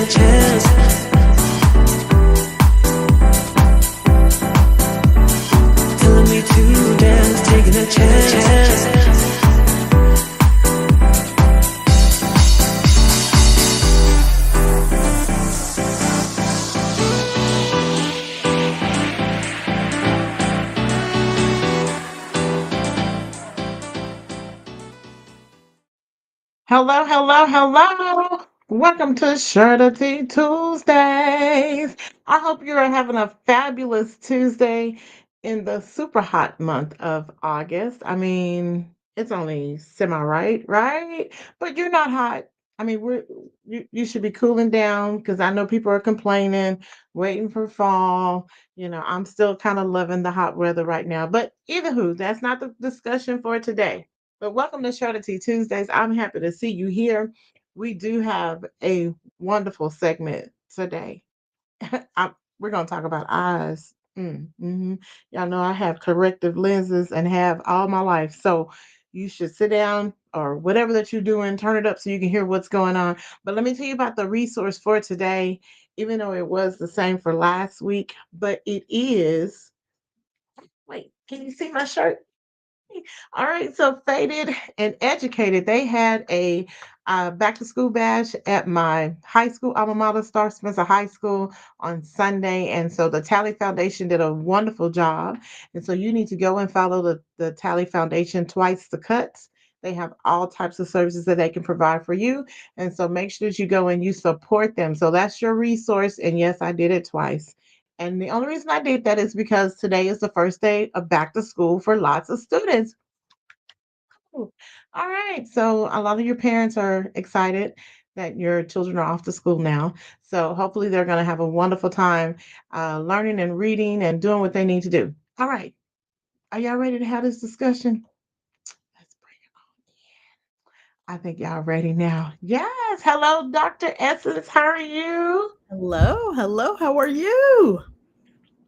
a chance. Telling me to dance, taking a chance. Hello, hello, hello. Welcome to Shirty Tuesdays. I hope you're having a fabulous Tuesday in the super hot month of August. I mean, it's only semi right? But you're not hot. I mean, you should be cooling down because I know people are complaining, waiting for fall. I'm still kind of loving the hot weather right now. But either who, that's not the discussion for today. But welcome to Strategy Tuesdays. I'm happy to see you here. We do have a wonderful segment today. We're going to talk about eyes. Y'all know I have corrective lenses and have all my life. So you should sit down or whatever that you're doing, turn it up so you can hear what's going on. But let me tell you about the resource for today, even though it was the same for last week, but it is. Wait, can you see my shirt? All right, so Faded and Educated, they had a back to school bash at my high school alma mater, Star Spencer High School, on Sunday. And so the Talley Foundation did a wonderful job. And so you need to go and follow the Talley Foundation twice the cuts. They have all types of services that they can provide for you. And so make sure that you go and you support them. So that's your resource. And yes, I did it twice. And the only reason I did that is because today is the first day of back to school for lots of students. Cool. All right. So a lot of your parents are excited that your children are off to school now. So hopefully they're going to have a wonderful time learning and reading and doing what they need to do. All right. Are y'all ready to have this discussion? Let's bring it on. I think y'all ready now. Yes. Hello, Dr. Essence. How are you? Hello, hello. How are you?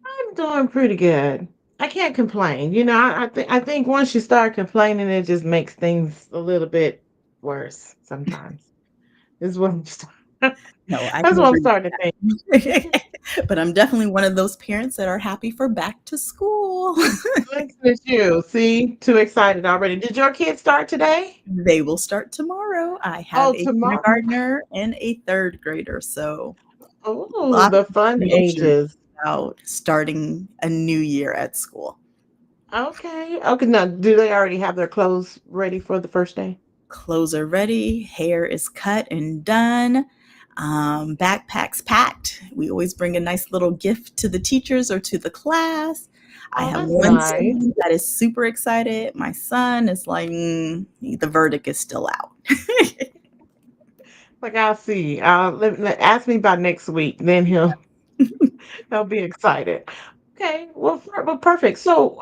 I'm doing pretty good. I can't complain. I think once you start complaining, it just makes things a little bit worse sometimes. Is what I'm st- No, I That's can what I'm agree starting to think. with that. But I'm definitely one of those parents that are happy for back to school. Listen at you. See, too excited already. Did your kids start today? They will start tomorrow. I have Oh, a tomorrow. kindergartner and a third grader, so a Oh, lot the of fun emotions ages. about starting a new year at school. Okay. Okay. Now, do they already have their clothes ready for the first day? Clothes are ready, hair is cut and done. Backpacks packed. We always bring a nice little gift to the teachers or to the class. I Oh, have that's one nice. sibling that is super excited. My son is like, the verdict is still out. Like I'll see. Ask me by next week. Then he'll be excited. Okay, well, perfect. So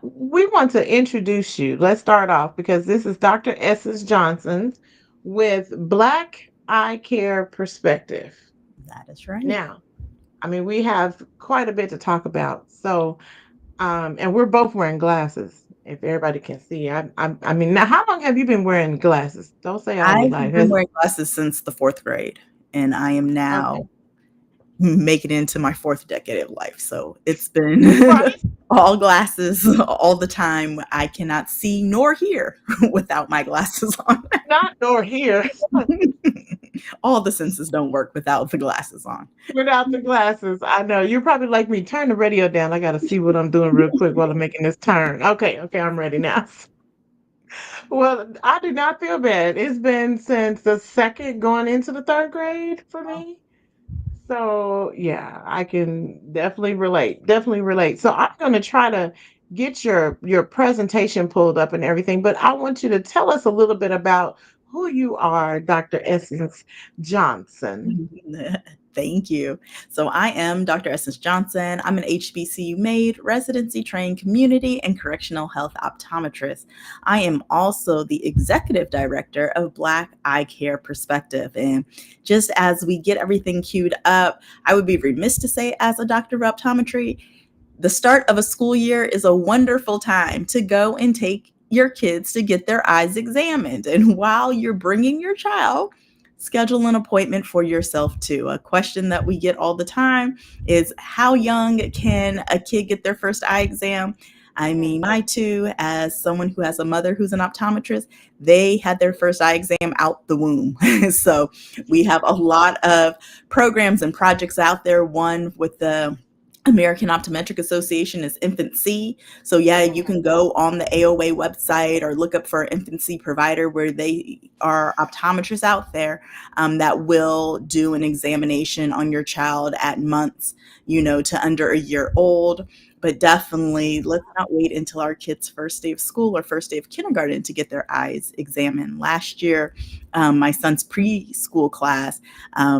we want to introduce you. Let's start off because this is Dr. Essence Johnson with Black Eye Care Perspective. That is right. Now, I mean, we have quite a bit to talk about. So, and we're both wearing glasses. If everybody can see, I mean, now, how long have you been wearing glasses? Don't say all I your have life. been wearing glasses since the fourth grade, and I am Okay, now making it into my fourth decade of life. So it's been right. all glasses all the time. I cannot see nor hear without my glasses on. Not nor here. All the senses don't work without the glasses on. Without the glasses, I know. You're probably like me. Turn the radio down. I got to see what I'm doing real quick while I'm making this turn. Okay, okay, I'm ready now. Well, I do not feel bad. It's been since the second going into the third grade for me. So, yeah, I can definitely relate. Definitely relate. So, I'm going to try to get your presentation pulled up and everything, but I want you to tell us a little bit about who you are, Dr. Essence Johnson. Thank you. So, I am Dr. Essence Johnson. I'm an HBCU MAID, residency trained community and correctional health optometrist. I am also the executive director of Black Eye Care Perspective. And just as we get everything queued up, I would be remiss to say, as a doctor of optometry, the start of a school year is a wonderful time to go and take your kids to get their eyes examined. And while you're bringing your child, schedule an appointment for yourself too. A question that we get all the time is, how young can a kid get their first eye exam? I mean, Mm. my two, as someone who has a mother who's an optometrist, they had their first eye exam out the womb. So we have a lot of programs and projects out there. One with the American Optometric Association is infancy. So yeah, you Mm. can go on the AOA website or look up for an infancy provider where they are optometrists out there that will do an examination on your child at months, to under a year old. But definitely, let's not wait until our kids' first day of school or first day of kindergarten to get their eyes examined. Last year, my son's preschool class,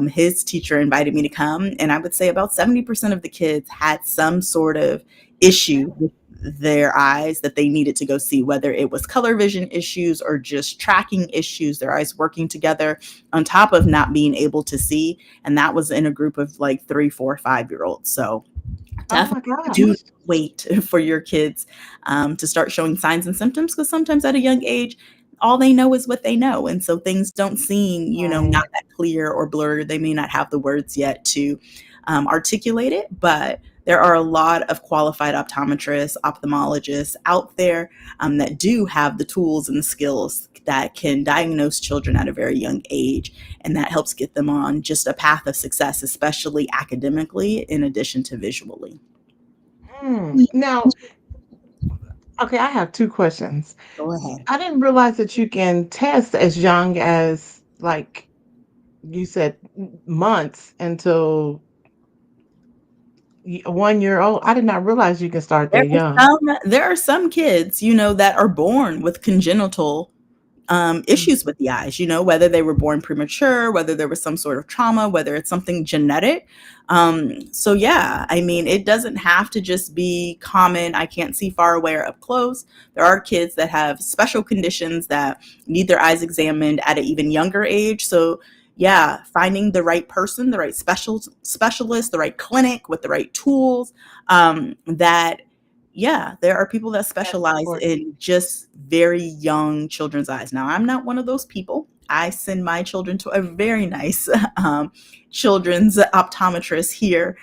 his teacher invited me to come, and I would say about 70% of the kids had some sort of issue with their eyes that they needed to go see, whether it was color vision issues or just tracking issues, their eyes working together on top of not being able to see. And that was in a group of like 3, 4, 5 year olds. So Oh my definitely do gosh. not wait for your kids to start showing signs and symptoms, because sometimes at a young age, all they know is what they know. And so things don't seem, not Right. that clear or blurred. They may not have the words yet to articulate it, but there are a lot of qualified optometrists, ophthalmologists out there that do have the tools and the skills that can diagnose children at a very young age. And that helps get them on just a path of success, especially academically, in addition to visually. Now, okay, I have two questions. Go ahead. I didn't realize that you can test as young as, like you said, months until 1 year old. I did not realize you can start There that are young. some kids, that are born with congenital Mm. issues with the eyes, whether they were born premature, whether there was some sort of trauma, whether it's something genetic. So, yeah, I mean, it doesn't have to just be common. I can't see far away or up close. There are kids that have special conditions that need their eyes examined at an even younger age. So, yeah, finding the right person, the right specialist, the right clinic with the right tools, that yeah, there are people that That's specialize important. in just very young children's eyes. Now, I'm not one of those people. I send my children to a very nice children's optometrist here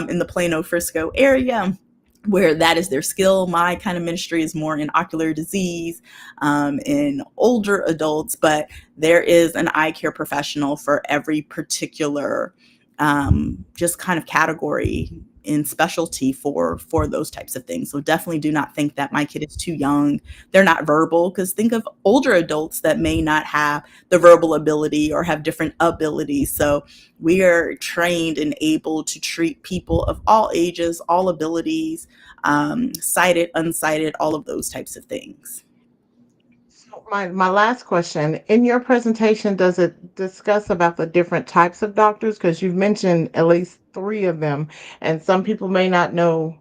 in the Plano Frisco area, where that is their skill. My kind of ministry is more in ocular disease, in older adults, but there is an eye care professional for every particular just kind of category in specialty for those types of things. So definitely do not think that my kid is too young. They're not verbal, because think of older adults that may not have the verbal ability or have different abilities. So we are trained and able to treat people of all ages, all abilities, sighted, unsighted, all of those types of things. So my last question, in your presentation, does it discuss about the different types of doctors? Because you've mentioned at least three of them, and some people may not know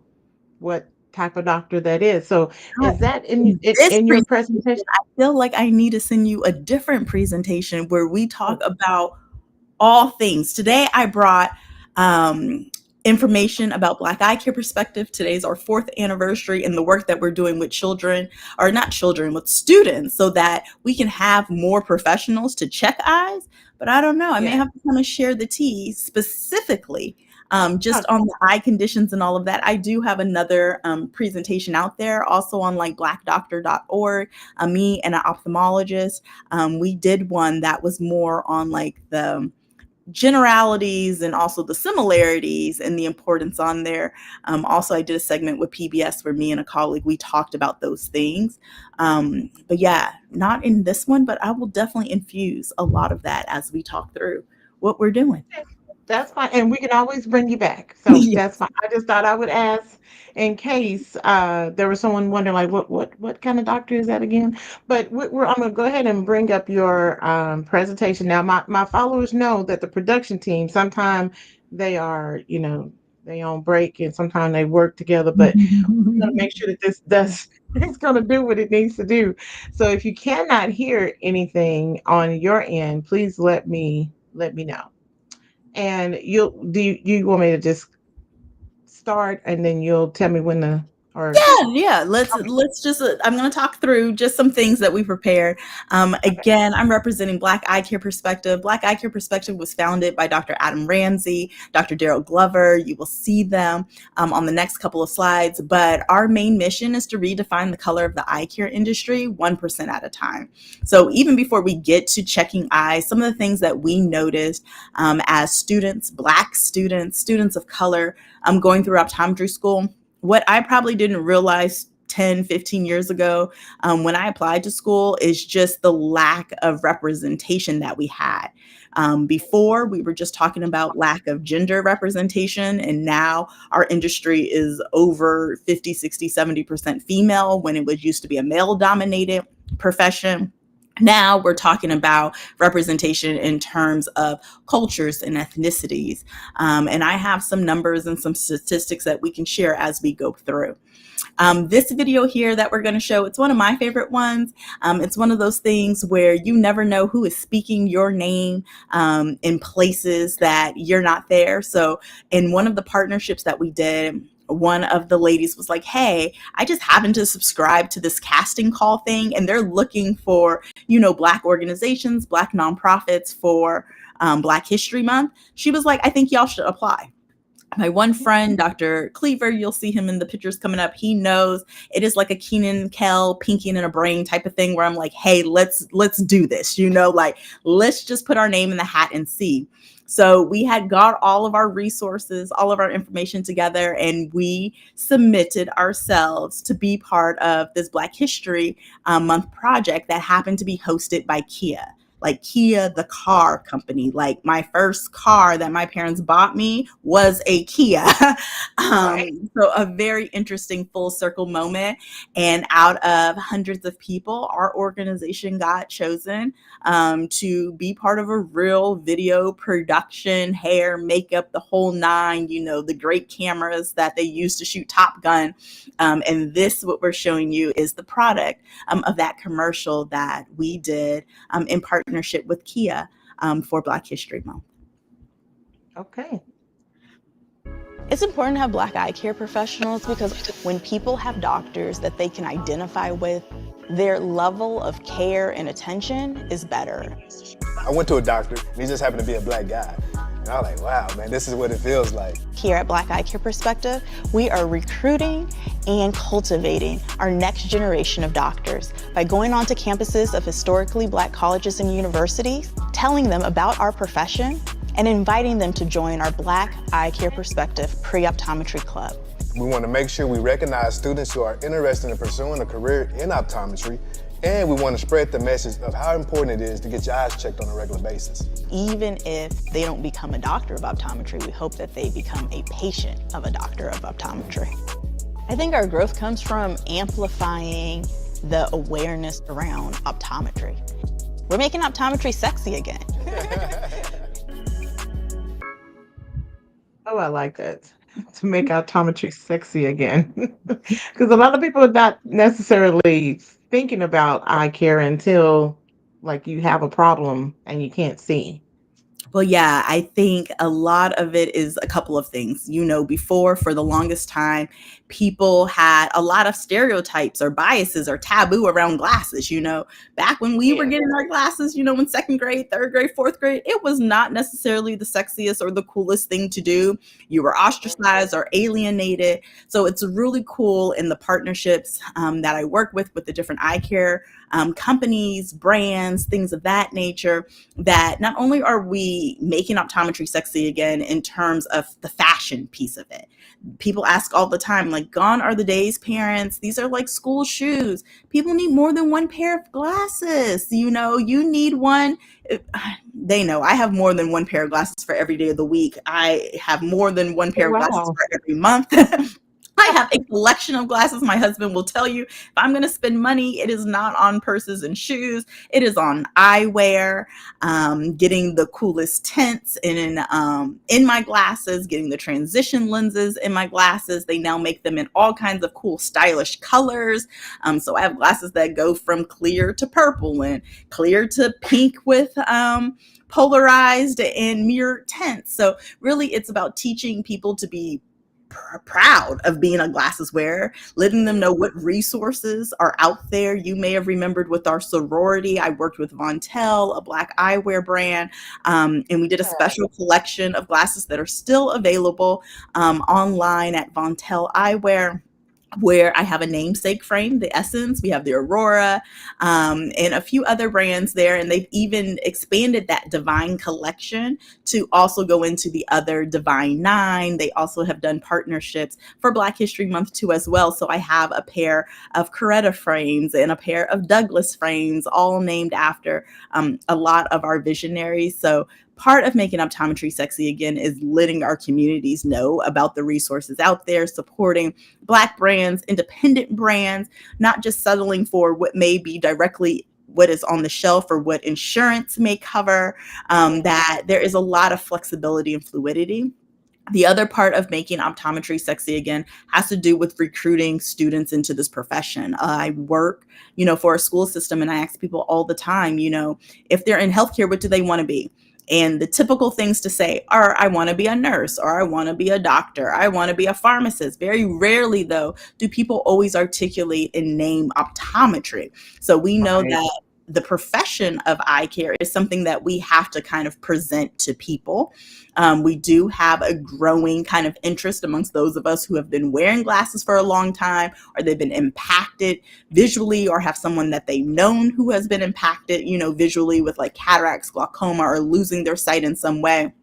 what type of doctor that is. So Not is that this in your presentation. presentation? I feel like I need to send you a different presentation where we talk Oh, about all things. Today I brought um, information about Black Eye Care Perspective. Today's our 4th anniversary and the work that we're doing with children, or not children, with students, so that we can have more professionals to check eyes. But I don't know, I may yeah. have to kind of share the tea specifically. Just Okay. on the eye conditions and all of that. I do have another presentation out there, also on like blackdoctor.org. Me and an ophthalmologist, we did one that was more on like the generalities and also the similarities and the importance on there. Also, I did a segment with PBS where me and a colleague, we talked about those things. But yeah, not in this one, but I will definitely infuse a lot of that as we talk through what we're doing. That's fine, and we can always bring you back. So Yeah. that's fine. I just thought I would ask in case there was someone wondering, like, what kind of doctor is that again? But I'm gonna go ahead and bring up your presentation now. My followers know that the production team sometimes they are, they on break and sometimes they work together, but we're gonna make sure that this does it's gonna do what it needs to do. So if you cannot hear anything on your end, please let me know. And you want me to just start and then you'll tell me when to Or Yeah. Let's just. I'm going to talk through just some things that we prepared. okay. Again, I'm representing Black Eye Care Perspective. Black Eye Care Perspective was founded by Dr. Adam Ramsey, Dr. Daryl Glover. You will see them on the next couple of slides. But our main mission is to redefine the color of the eye care industry 1% at a time. So even before we get to checking eyes, some of the things that we noticed as students, Black students, students of color, going through optometry school, what I probably didn't realize 10, 15 years ago when I applied to school is just the lack of representation that we had. Before, we were just talking about lack of gender representation, and now our industry is over 50, 60, 70% female when it was used to be a male dominated profession. Now we're talking about representation in terms of cultures and ethnicities. And I have some numbers and some statistics that we can share as we go through. This video here that we're going to show, it's one of my favorite ones. It's one of those things where you never know who is speaking your name in places that you're not there. So in one of the partnerships that we did, one of the ladies was like, hey, I just happened to subscribe to this casting call thing, and they're looking for, Black organizations, Black nonprofits for Black History Month. She was like, I think y'all should apply. My one friend, Dr. Cleaver, you'll see him in the pictures coming up. He knows it is like a Keenan Kel, Pinky in a Brain type of thing where I'm like, hey, let's do this, like, let's just put our name in the hat and see. So we had got all of our resources, all of our information together, and we submitted ourselves to be part of this Black History Month project that happened to be hosted by Kia. Like Kia, the car company. Like my first car that my parents bought me was a Kia. So a very interesting full circle moment. And out of hundreds of people, our organization got chosen to be part of a real video production, hair, makeup, the whole nine, the great cameras that they used to shoot Top Gun. And this, what we're showing you, is the product of that commercial that we did in partnership with Kia for Black History Month. Okay. It's important to have Black eye care professionals because when people have doctors that they can identify with, their level of care and attention is better. I went to a doctor, and he just happened to be a Black guy. And I was like, wow, man, this is what it feels like. Here at Black Eye Care Perspective, we are recruiting and cultivating our next generation of doctors by going onto campuses of historically Black colleges and universities, telling them about our profession, and inviting them to join our Black Eye Care Perspective Pre-Optometry Club. We want to make sure we recognize students who are interested in pursuing a career in optometry, and we want to spread the message of how important it is to get your eyes checked on a regular basis. Even if they don't become a doctor of optometry, we hope that they become a patient of a doctor of optometry. I think our growth comes from amplifying the awareness around optometry. We're making optometry sexy again. Oh, I like that. To make optometry sexy again. Because a lot of people are not necessarily thinking about eye care until like you have a problem and you can't see. Well, yeah, I think a lot of it is a couple of things. Before, for the longest time, people had a lot of stereotypes or biases or taboo around glasses. Back when we were Yeah. getting our glasses, in second grade, third grade, fourth grade, it was not necessarily the sexiest or the coolest thing to do. You were ostracized or alienated. So it's really cool in the partnerships that I work with the different eye care companies, brands, things of that nature, that not only are we making optometry sexy again in terms of the fashion piece of it. People ask all the time, like, gone are the days, parents, these are like school shoes. People need more than one pair of glasses. You need one. They know I have more than one pair of glasses for every day of the week. I have more than one pair of glasses Wow. for every month. I have a collection of glasses. My husband will tell you, if I'm going to spend money, it is not on purses and shoes. It is on eyewear, getting the coolest tints in my glasses, getting the transition lenses in my glasses. They now make them in all kinds of cool, stylish colors. So I have glasses that go from clear to purple and clear to pink with polarized and mirror tints. So really, it's about teaching people to be proud of being a glasses wearer, letting them know what resources are out there. You may have remembered with our sorority, I worked with Vontel, a black eyewear brand, and we did a special collection of glasses that are still available online at Vontel Eyewear, where I have a namesake frame, the Essence, we have the Aurora, and a few other brands there. And they've even expanded that Divine collection to also go into the other Divine 9. They also have done partnerships for Black History Month too as well. So I have a pair of Coretta frames and a pair of Douglas frames, all named after a lot of our visionaries. So part of making optometry sexy again is letting our communities know about the resources out there, supporting Black brands, independent brands, not just settling for what may be directly what is on the shelf or what insurance may cover, that there is a lot of flexibility and fluidity. The other part of making optometry sexy again has to do with recruiting students into this profession. I work, for a school system, and I ask people all the time, if they're in healthcare, what do they want to be? And the typical things to say are, I want to be a nurse, or I want to be a doctor, I want to be a pharmacist. Very rarely, though, do people always articulate and name optometry. So we know Right. that the profession of eye care is something that we have to kind of present to people. We do have a growing kind of interest amongst those of us who have been wearing glasses for a long time, or they've been impacted visually, or have someone that they've known who has been impacted, visually with like cataracts, glaucoma, or losing their sight in some way.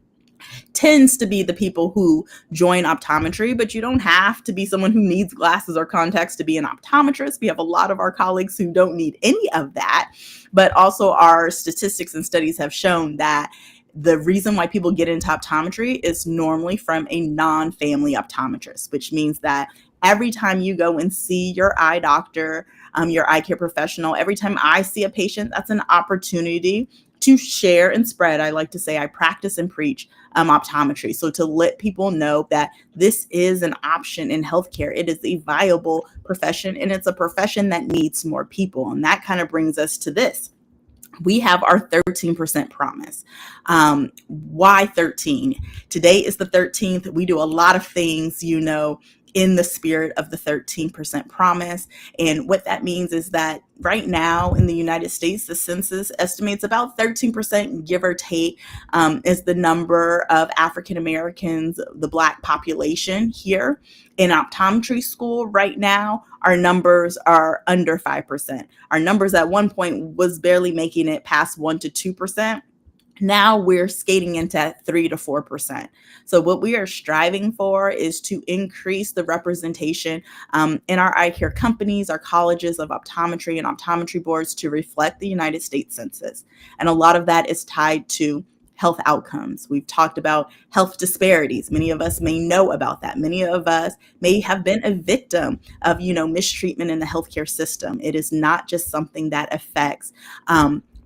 Tends to be the people who join optometry, but you don't have to be someone who needs glasses or contacts to be an optometrist. We have a lot of our colleagues who don't need any of that, but also our statistics and studies have shown that the reason why people get into optometry is normally from a non-family optometrist, which means that every time you go and see your eye doctor, your eye care professional, every time I see a patient, that's an opportunity to share and spread. I like to say I practice and preach optometry. So to let people know that this is an option in healthcare, it is a viable profession, and it's a profession that needs more people. And that kind of brings us to this. We have our 13% promise. Why 13? Today is the 13th. We do a lot of things, in the spirit of the 13% promise. And what that means is that right now in the United States, the census estimates about 13%, give or take, is the number of African Americans, the Black population here. In optometry school right now, our numbers are under 5%. Our numbers at one point was barely making it past 1 to 2%. Now we're skating into 3 to 4%. So what we are striving for is to increase the representation in our eye care companies, our colleges of optometry and optometry boards to reflect the United States Census. And a lot of that is tied to health outcomes. We've talked about health disparities. Many of us may know about that. Many of us may have been a victim of, mistreatment in the healthcare system. It is not just something that affects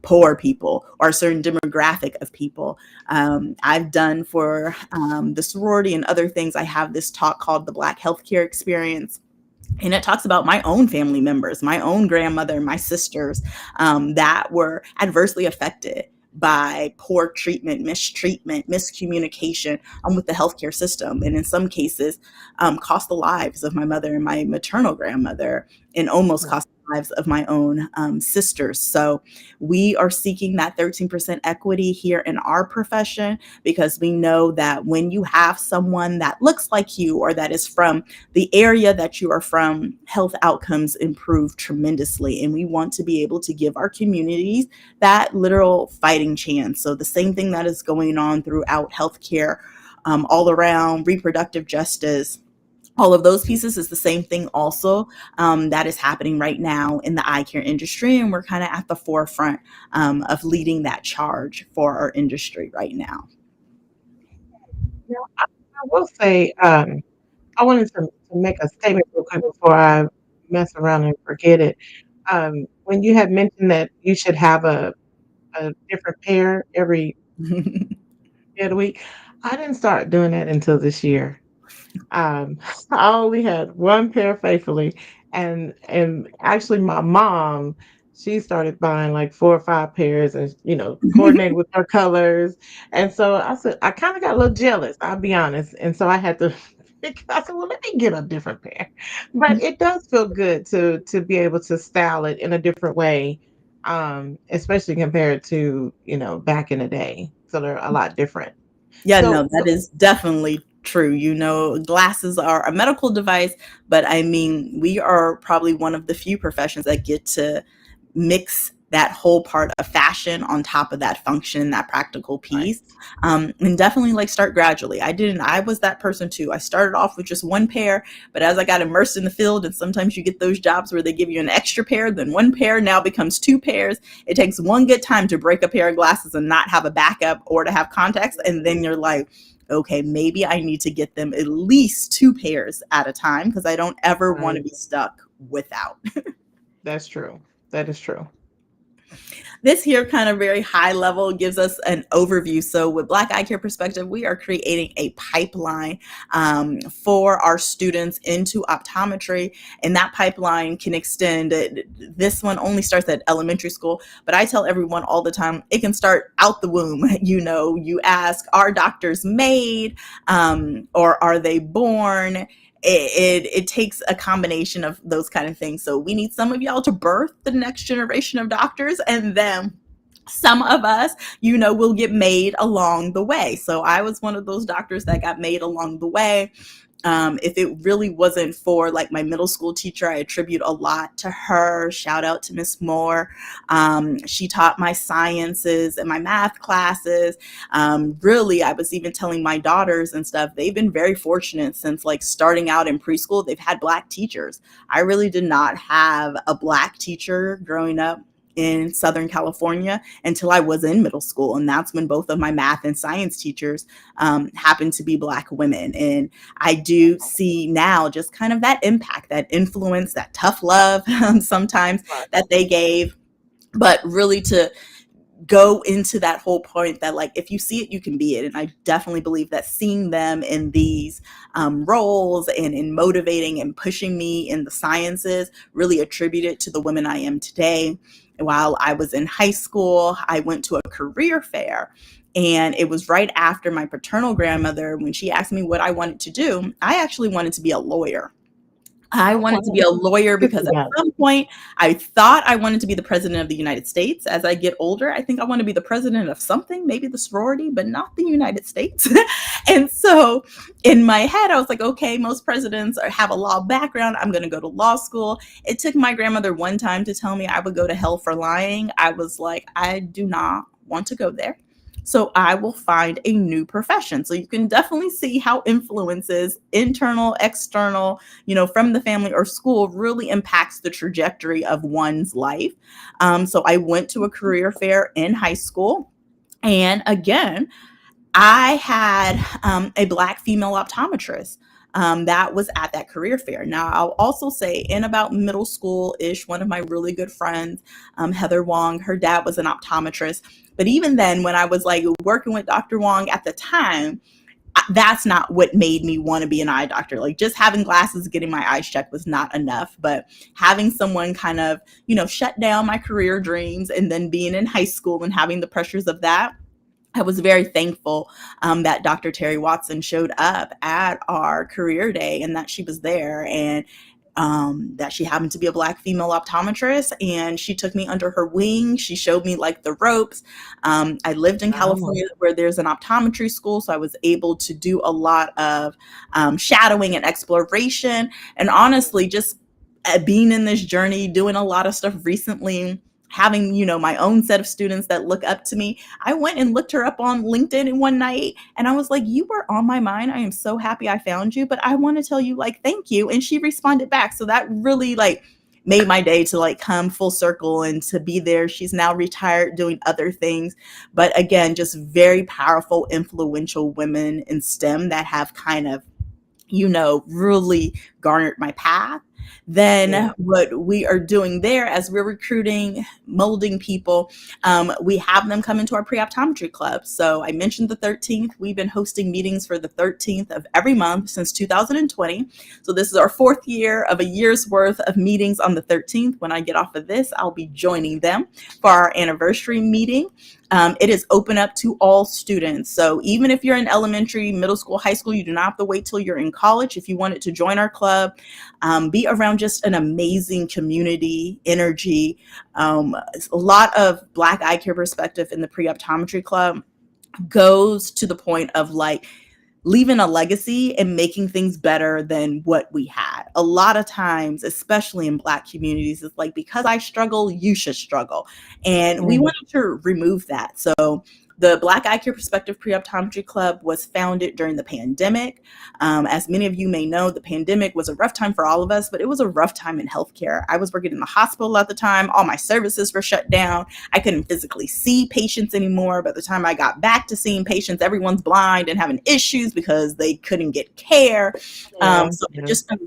poor people or a certain demographic of people. I've done for the sorority and other things. I have this talk called the Black Healthcare Experience. And it talks about my own family members, my own grandmother, my sisters that were adversely affected by poor treatment, mistreatment, miscommunication with the healthcare system. And in some cases, cost the lives of my mother and my maternal grandmother, and almost cost the lives of my own sisters. So we are seeking that 13% equity here in our profession, because we know that when you have someone that looks like you or that is from the area that you are from, health outcomes improve tremendously. And we want to be able to give our communities that literal fighting chance. So the same thing that is going on throughout healthcare, all around reproductive justice, all of those pieces is the same thing also that is happening right now in the eye care industry. And we're kind of at the forefront of leading that charge for our industry right now. I will say, I wanted to make a statement real quick before I mess around and forget it. When you had mentioned that you should have a different pair every day of the week, I didn't start doing that until this year. Um, I only had one pair faithfully, and actually my mom, she started buying like 4 or 5 pairs and, coordinated with her colors. And so I said I kinda got a little jealous, I'll be honest. And so I had to I said, well, let me get a different pair. But it does feel good to be able to style it in a different way, especially compared to, back in the day. So they're a lot different. Yeah, no, So that is definitely true. Glasses are a medical device, but I mean, we are probably one of the few professions that get to mix that whole part of fashion on top of that function, that practical right, piece. And definitely like start gradually. I was that person too. I started off with just one pair, but as I got immersed in the field, and sometimes you get those jobs where they give you an extra pair, then one pair now becomes two pairs. It takes one good time to break a pair of glasses and not have a backup or to have contacts. And then you're like, okay, maybe I need to get them at least two pairs at a time because I don't ever want to right. be stuck without. That's true. That is true. This here kind of very high level gives us an overview. So with Black Eye Care Perspective, we are creating a pipeline for our students into optometry, and that pipeline can extend. This one only starts at elementary school, but I tell everyone all the time, it can start out the womb. You ask, are doctors made, or are they born? It takes a combination of those kind of things. So we need some of y'all to birth the next generation of doctors, and then some of us, will get made along the way. So I was one of those doctors that got made along the way. If it really wasn't for like my middle school teacher, I attribute a lot to her. Shout out to Miss Moore. She taught my sciences and my math classes. Really, I was even telling my daughters and stuff, they've been very fortunate since like starting out in preschool, they've had Black teachers. I really did not have a Black teacher growing up in Southern California until I was in middle school. And that's when both of my math and science teachers happened to be Black women. And I do see now just kind of that impact, that influence, that tough love sometimes Right. that they gave, but really to go into that whole point that like, if you see it, you can be it. And I definitely believe that seeing them in these roles and in motivating and pushing me in the sciences really attributed to the woman I am today. While I was in high school, I went to a career fair, and it was right after my paternal grandmother, when she asked me what I wanted to do, I actually wanted to be a lawyer. I Oh, wanted to be wow. a lawyer Good for because at that. some point I thought I wanted to be the president of the United States. As I get older, I think I want to be the president of something, maybe the sorority, but not the United States. And so in my head, I was like, okay, most presidents have a law background. I'm going to go to law school. It took my grandmother one time to tell me I would go to hell for lying. I was like, I do not want to go there. So I will find a new profession. So you can definitely see how influences, internal, external, from the family or school, really impacts the trajectory of one's life. So I went to a career fair in high school. And again, I had a Black female optometrist that was at that career fair. Now, I'll also say in about middle school ish, one of my really good friends, Heather Wong, her dad was an optometrist. But even then, when I was like working with Dr. Wong at the time, that's not what made me want to be an eye doctor. Like just having glasses, getting my eyes checked was not enough. But having someone kind of, shut down my career dreams, and then being in high school and having the pressures of that, I was very thankful that Dr. Terry Watson showed up at our career day, and that she was there, and that she happened to be a Black female optometrist, and she took me under her wing. She showed me like the ropes. I lived in Wow. California where there's an optometry school, so I was able to do a lot of shadowing and exploration. And honestly, just being in this journey, doing a lot of stuff recently, having, my own set of students that look up to me. I went and looked her up on LinkedIn in one night, and I was like, you were on my mind. I am so happy I found you, but I want to tell you like, thank you. And she responded back. So that really like made my day to like come full circle and to be there. She's now retired doing other things. But again, just very powerful, influential women in STEM that have kind of, really garnered my path. Then what we are doing there as we're recruiting, molding people, we have them come into our pre-optometry club. So I mentioned the 13th. We've been hosting meetings for the 13th of every month since 2020. So this is our fourth year of a year's worth of meetings on the 13th. When I get off of this, I'll be joining them for our anniversary meeting. It is open up to all students. So even if you're in elementary, middle school, high school, you do not have to wait till you're in college. If you wanted to join our club, be around just an amazing community energy. A lot of Black eye care perspective in the pre-optometry club goes to the point of like leaving a legacy and making things better than what we had. A lot of times, especially in Black communities, it's like, because I struggle, you should struggle. And we wanted to remove that. So the Black Eye Care Perspective Pre-Optometry Club was founded during the pandemic. As many of you may know, the pandemic was a rough time for all of us, but it was a rough time in healthcare. I was working in the hospital at the time. All my services were shut down. I couldn't physically see patients anymore. By the time I got back to seeing patients, everyone's blind and having issues because they couldn't get care. So it just a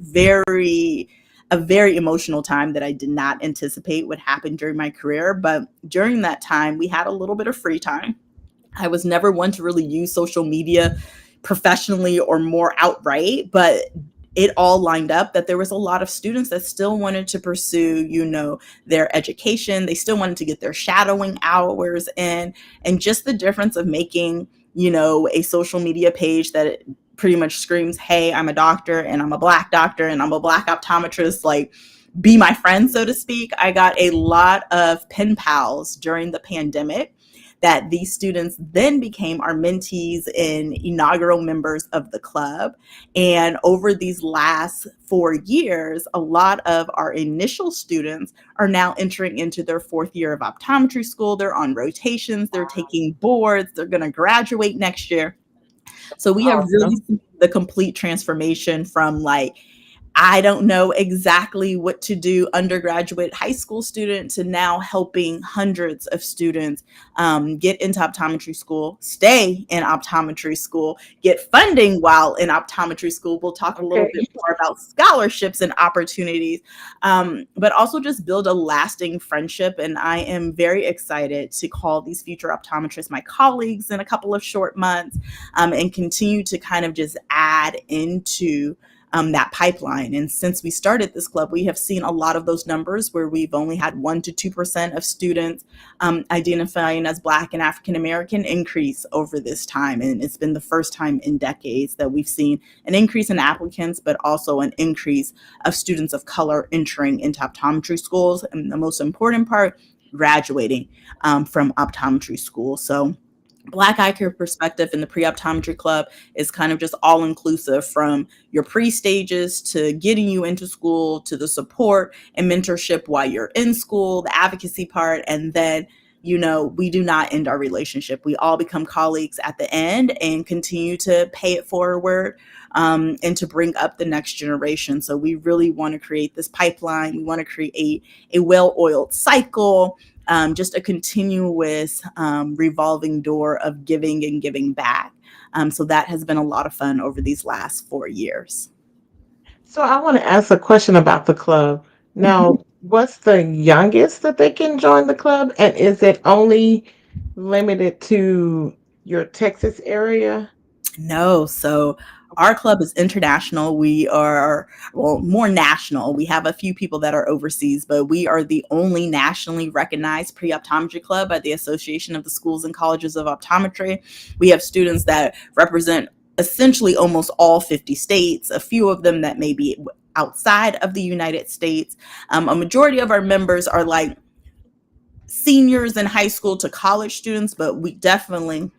very emotional time that I did not anticipate would happen during my career. But during that time, we had a little bit of free time. I was never one to really use social media professionally or more outright, but it all lined up that there was a lot of students that still wanted to pursue, their education. They still wanted to get their shadowing hours in, and just the difference of making, a social media page that pretty much screams, hey, I'm a doctor and I'm a Black doctor and I'm a Black optometrist, like, be my friend, so to speak. I got a lot of pen pals during the pandemic that these students then became our mentees and inaugural members of the club. And over these last 4 years, a lot of our initial students are now entering into their fourth year of optometry school. They're on rotations, they're taking boards, they're going to graduate next year. So we have really seen the complete transformation from like, I don't know exactly what to do, undergraduate high school student, to now helping hundreds of students get into optometry school, stay in optometry school, get funding while in optometry school. We'll talk a little bit more about scholarships and opportunities, but also just build a lasting friendship. And I am very excited to call these future optometrists my colleagues in a couple of short months, and continue to kind of just add into that pipeline. And since we started this club, we have seen a lot of those numbers where we've only had 1% to 2% of students identifying as Black and African American increase over this time. And it's been the first time in decades that we've seen an increase in applicants, but also an increase of students of color entering into optometry schools. And the most important part, graduating from optometry school. So Black Eye Care Perspective in the Pre-Optometry Club is kind of just all inclusive, from your pre-stages to getting you into school, to the support and mentorship while you're in school, the advocacy part, and then, we do not end our relationship. We all become colleagues at the end and continue to pay it forward, and to bring up the next generation. So we really want to create this pipeline. We want to create a well-oiled cycle, just a continuous revolving door of giving and giving back. So that has been a lot of fun over these last 4 years. So I want to ask a question about the club. Now, what's the youngest that they can join the club? And is it only limited to your Texas area? No, so our club is international. We are, well, more national. We have a few people that are overseas, but we are the only nationally recognized pre-optometry club by the Association of the Schools and Colleges of Optometry. We have students that represent essentially almost all 50 states, a few of them that may be outside of the United States. A majority of our members are like seniors in high school to college students, but we definitely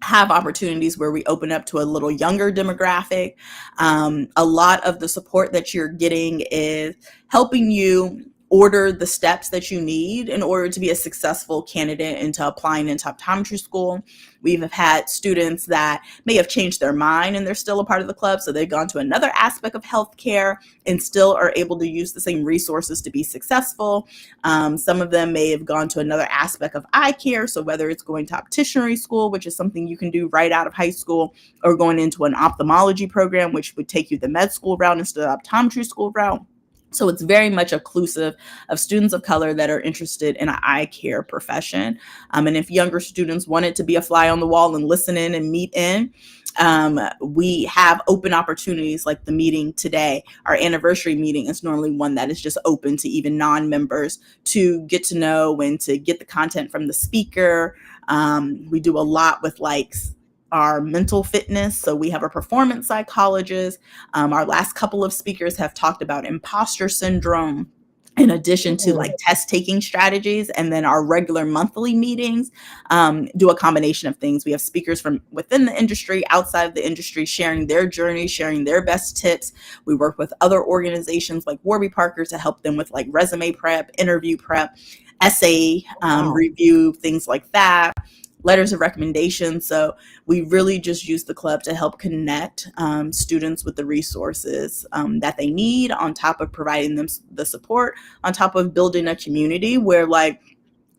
have opportunities where we open up to a little younger demographic. A lot of the support that you're getting is helping you order the steps that you need in order to be a successful candidate into applying into optometry school. We've had students that may have changed their mind and they're still a part of the club, so they've gone to another aspect of healthcare and still are able to use the same resources to be successful. Some of them may have gone to another aspect of eye care, so whether it's going to opticianry school, which is something you can do right out of high school, or going into an ophthalmology program, which would take you the med school route instead of optometry school route. So it's very much inclusive of students of color that are interested in an eye care profession. And if younger students wanted to be a fly on the wall and listen in and meet in, we have open opportunities like the meeting today. Our anniversary meeting is normally one that is just open to even non-members to get to know and to get the content from the speaker. We do a lot with like our mental fitness. So we have a performance psychologist. Our last couple of speakers have talked about imposter syndrome, in addition to like test taking strategies. And then our regular monthly meetings do a combination of things. We have speakers from within the industry, outside of the industry, sharing their journey, sharing their best tips. We work with other organizations like Warby Parker to help them with like resume prep, interview prep, essay Wow. review, things like that, letters of recommendation. So we really just use the club to help connect students with the resources that they need, on top of providing them the support, on top of building a community where like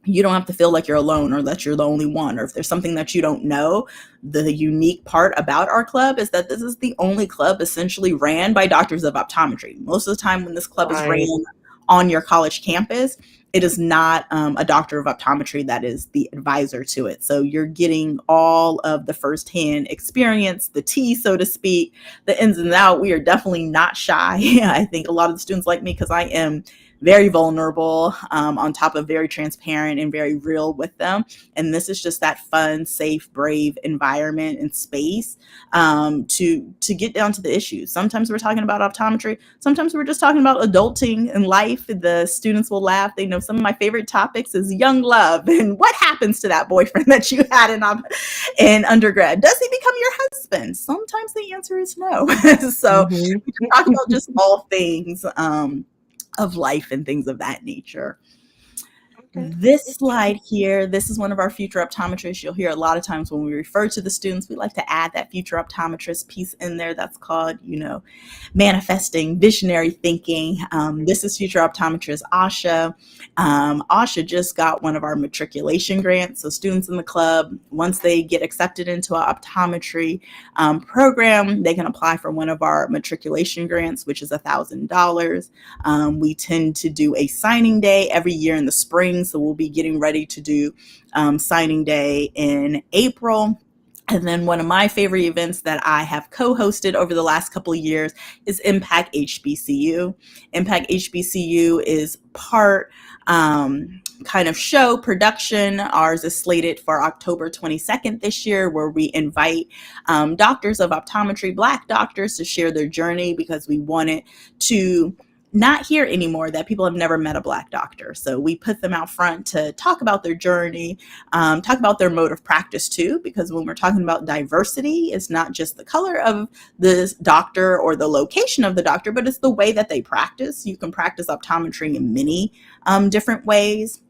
you don't have to feel like you're alone or that you're the only one, or if there's something that you don't know. The unique part about our club is that this is the only club essentially ran by doctors of optometry. Most of the time when this club is ran Right. on your college campus, it is not a doctor of optometry that is the advisor to it. So you're getting all of the firsthand experience, the tea, so to speak, the ins and outs. We are definitely not shy. I think a lot of the students like me because I am very vulnerable, on top of very transparent and very real with them. And this is just that fun, safe, brave environment and space to get down to the issues. Sometimes we're talking about optometry. Sometimes we're just talking about adulting and life. The students will laugh. They know some of my favorite topics is young love and what happens to that boyfriend that you had in undergrad. Does he become your husband? Sometimes the answer is no. So Mhm. we just talk about just all things of life and things of that nature. Okay. This Okay. slide here, this is one of our future optometrists. You'll hear a lot of times when we refer to the students, we like to add that future optometrist piece in there. That's called, manifesting, visionary thinking. This is future optometrist Asha. Asha just got one of our matriculation grants. So students in the club, once they get accepted into our optometry program, they can apply for one of our matriculation grants, which is $1,000. We tend to do a signing day every year in the spring. So we'll be getting ready to do signing day in April. And then one of my favorite events that I have co-hosted over the last couple of years is Impact HBCU. Impact HBCU is part kind of show production. Ours is slated for October 22nd this year, where we invite doctors of optometry, Black doctors, to share their journey, because we wanted to not hear anymore that people have never met a Black doctor. So we put them out front to talk about their journey, talk about their mode of practice too, because when we're talking about diversity, it's not just the color of the doctor or the location of the doctor, but it's the way that they practice. You can practice optometry in many different ways.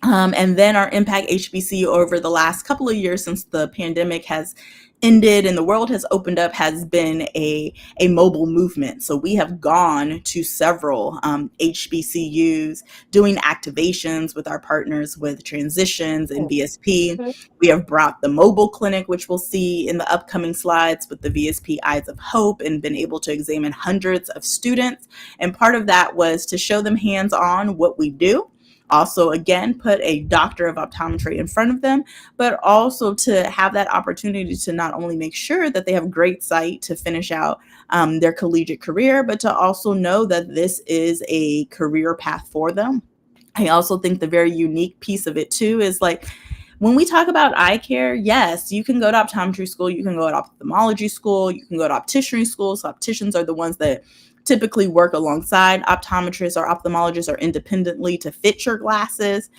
And then our Impact HBC over the last couple of years since the pandemic has ended and the world has opened up has been a mobile movement. So we have gone to several HBCUs doing activations with our partners with Transitions and VSP. Okay. We have brought the mobile clinic, which we'll see in the upcoming slides, with the VSP Eyes of Hope, and been able to examine hundreds of students. And part of that was to show them hands-on what we do. Also, again, put a doctor of optometry in front of them, but also to have that opportunity to not only make sure that they have great sight to finish out their collegiate career, but to also know that this is a career path for them. I also think the very unique piece of it too is like, when we talk about eye care, yes, you can go to optometry school, you can go to ophthalmology school, you can go to opticianry school. So opticians are the ones that typically work alongside optometrists or ophthalmologists or independently to fit your glasses,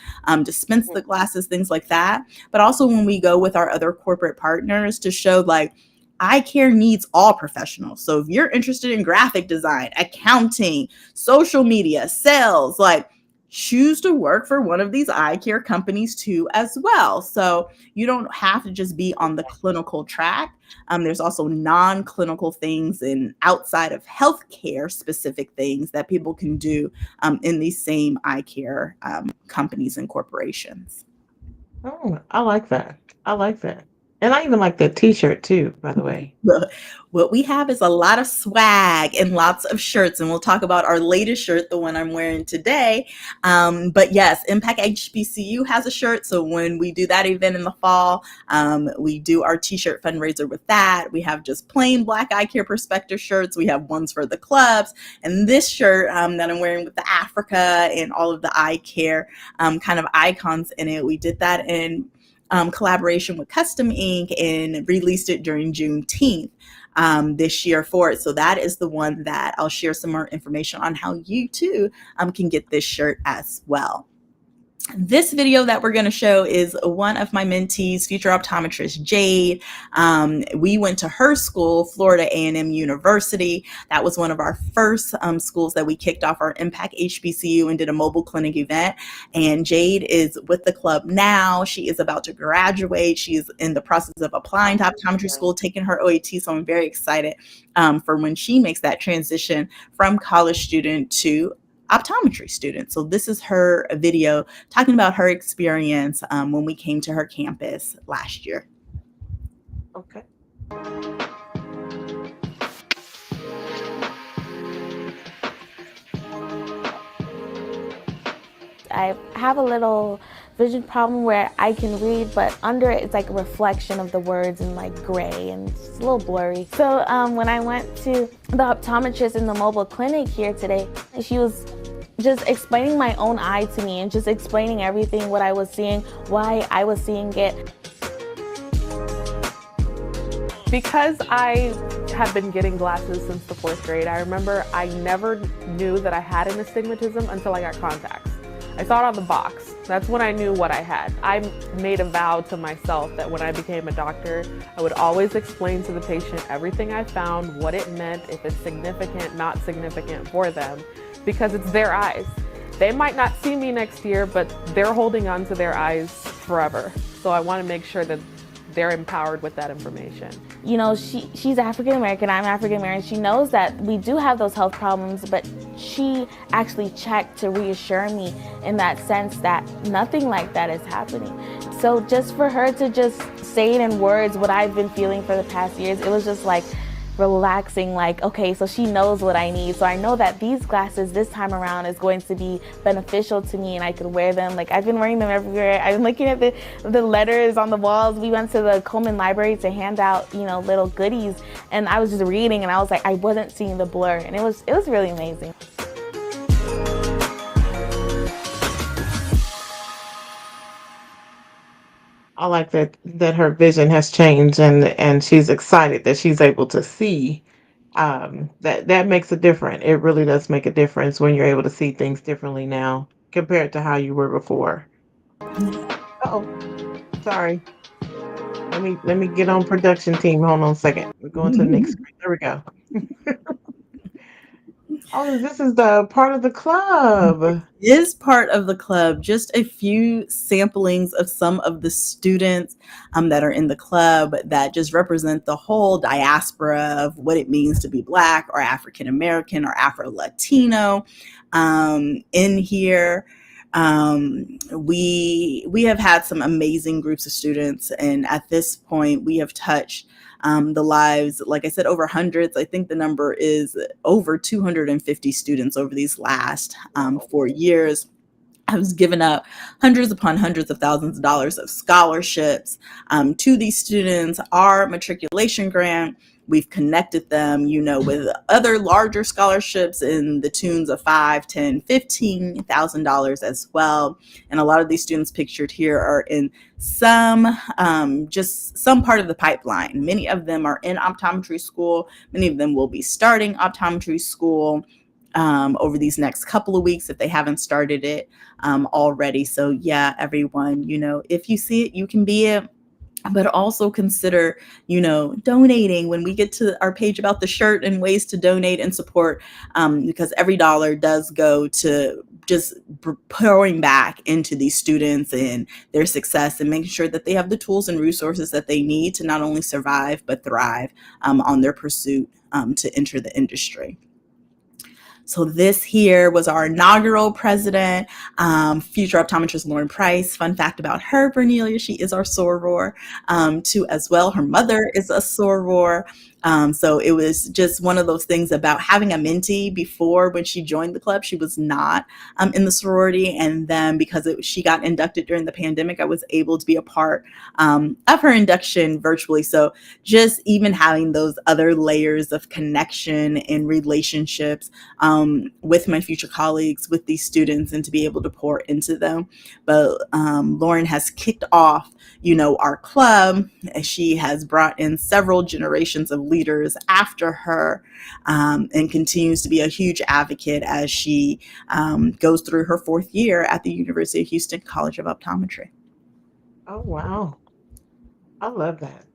dispense the glasses, things like that. But also when we go with our other corporate partners to show like, eye care needs all professionals. So if you're interested in graphic design, accounting, social media, sales, like, choose to work for one of these eye care companies too as well. So you don't have to just be on the clinical track. There's also non-clinical things and outside of healthcare specific things that people can do in these same eye care companies and corporations. Oh, I like that. I like that. And I even like that t-shirt too, by the way. What we have is a lot of swag and lots of shirts, and we'll talk about our latest shirt, the one I'm wearing today. But yes, Impact HBCU has a shirt, so when we do that event in the fall, we do our t-shirt fundraiser with that. We have just plain black eye care perspective shirts. We have ones for the clubs, and this shirt that I'm wearing with the Africa and all of the eye care kind of icons in it. We did that in collaboration with Custom Ink and released it during Juneteenth this year for it. So that is the one that I'll share some more information on how you too can get this shirt as well. This video that we're going to show is one of my mentees, future optometrist Jade. We went to her school, Florida A&M University. That was one of our first schools that we kicked off our Impact HBCU and did a mobile clinic event. And Jade is with the club now. She is about to graduate. She is in the process of applying to optometry school, taking her OAT. So I'm very excited for when she makes that transition from college student to optometry student. So this is her video talking about her experience when we came to her campus last year. Okay. I have a little vision problem where I can read, but under it, it's like a reflection of the words in like gray and it's a little blurry. So when I went to the optometrist in the mobile clinic here today, she was just explaining my own eye to me and just explaining everything, what I was seeing, why I was seeing it. Because I have been getting glasses since the 4th grade, I remember I never knew that I had an astigmatism until I got contacts. I saw it on the box. That's when I knew what I had. I made a vow to myself that when I became a doctor, I would always explain to the patient everything I found, what it meant, if it's significant, not significant for them, because it's their eyes. They might not see me next year, but they're holding on to their eyes forever. So I want to make sure that they're empowered with that information. You know, she's African American, I'm African American. She knows that we do have those health problems, but she actually checked to reassure me in that sense that nothing like that is happening. So just for her to just say it in words, what I've been feeling for the past years, it was just like relaxing, like, okay, so she knows what I need. So I know that these glasses this time around is going to be beneficial to me and I could wear them. Like, I've been wearing them everywhere. I've been looking at the letters on the walls. We went to the Coleman Library to hand out, you know, little goodies, and I was just reading and I was like, I wasn't seeing the blur, and it was really amazing. I like that her vision has changed and she's excited that she's able to see. That makes a difference. It really does make a difference when you're able to see things differently now compared to how you were before. Oh, sorry. Let me get on production team. Hold on a second. We're going to the next screen. There we go. Oh, this is the part of the club. Is part of the club. Just a few samplings of some of the students that are in the club that just represent the whole diaspora of what it means to be Black or African American or Afro-Latino in here. We have had some amazing groups of students, and at this point we have touched the lives, like I said, over hundreds. I think the number is over 250 students over these last 4 years. I was given up hundreds upon hundreds of thousands of dollars of scholarships to these students. Our matriculation grant, we've connected them, you know, with other larger scholarships in the tunes of $5,000, $10,000, $15,000 as well. And a lot of these students pictured here are in just some part of the pipeline. Many of them are in optometry school. Many of them will be starting optometry school over these next couple of weeks if they haven't started it already. So yeah, everyone, you know, if you see it, you can be it. But also consider, you know, donating when we get to our page about the shirt and ways to donate and support, because every dollar does go to just pouring back into these students and their success and making sure that they have the tools and resources that they need to not only survive, but thrive on their pursuit to enter the industry. So this here was our inaugural president, future optometrist Lauren Price. Fun fact about her, Bernelia, she is our soror too as well. Her mother is a soror. So it was just one of those things about having a mentee. Before, when she joined the club, she was not in the sorority. And then because she got inducted during the pandemic, I was able to be a part of her induction virtually. So just even having those other layers of connection and relationships with my future colleagues, with these students, and to be able to pour into them. But Lauren has kicked off, our club. She has brought in several generations of leaders after her, and continues to be a huge advocate as she goes through her 4th year at the University of Houston College of Optometry. Oh wow, I love that.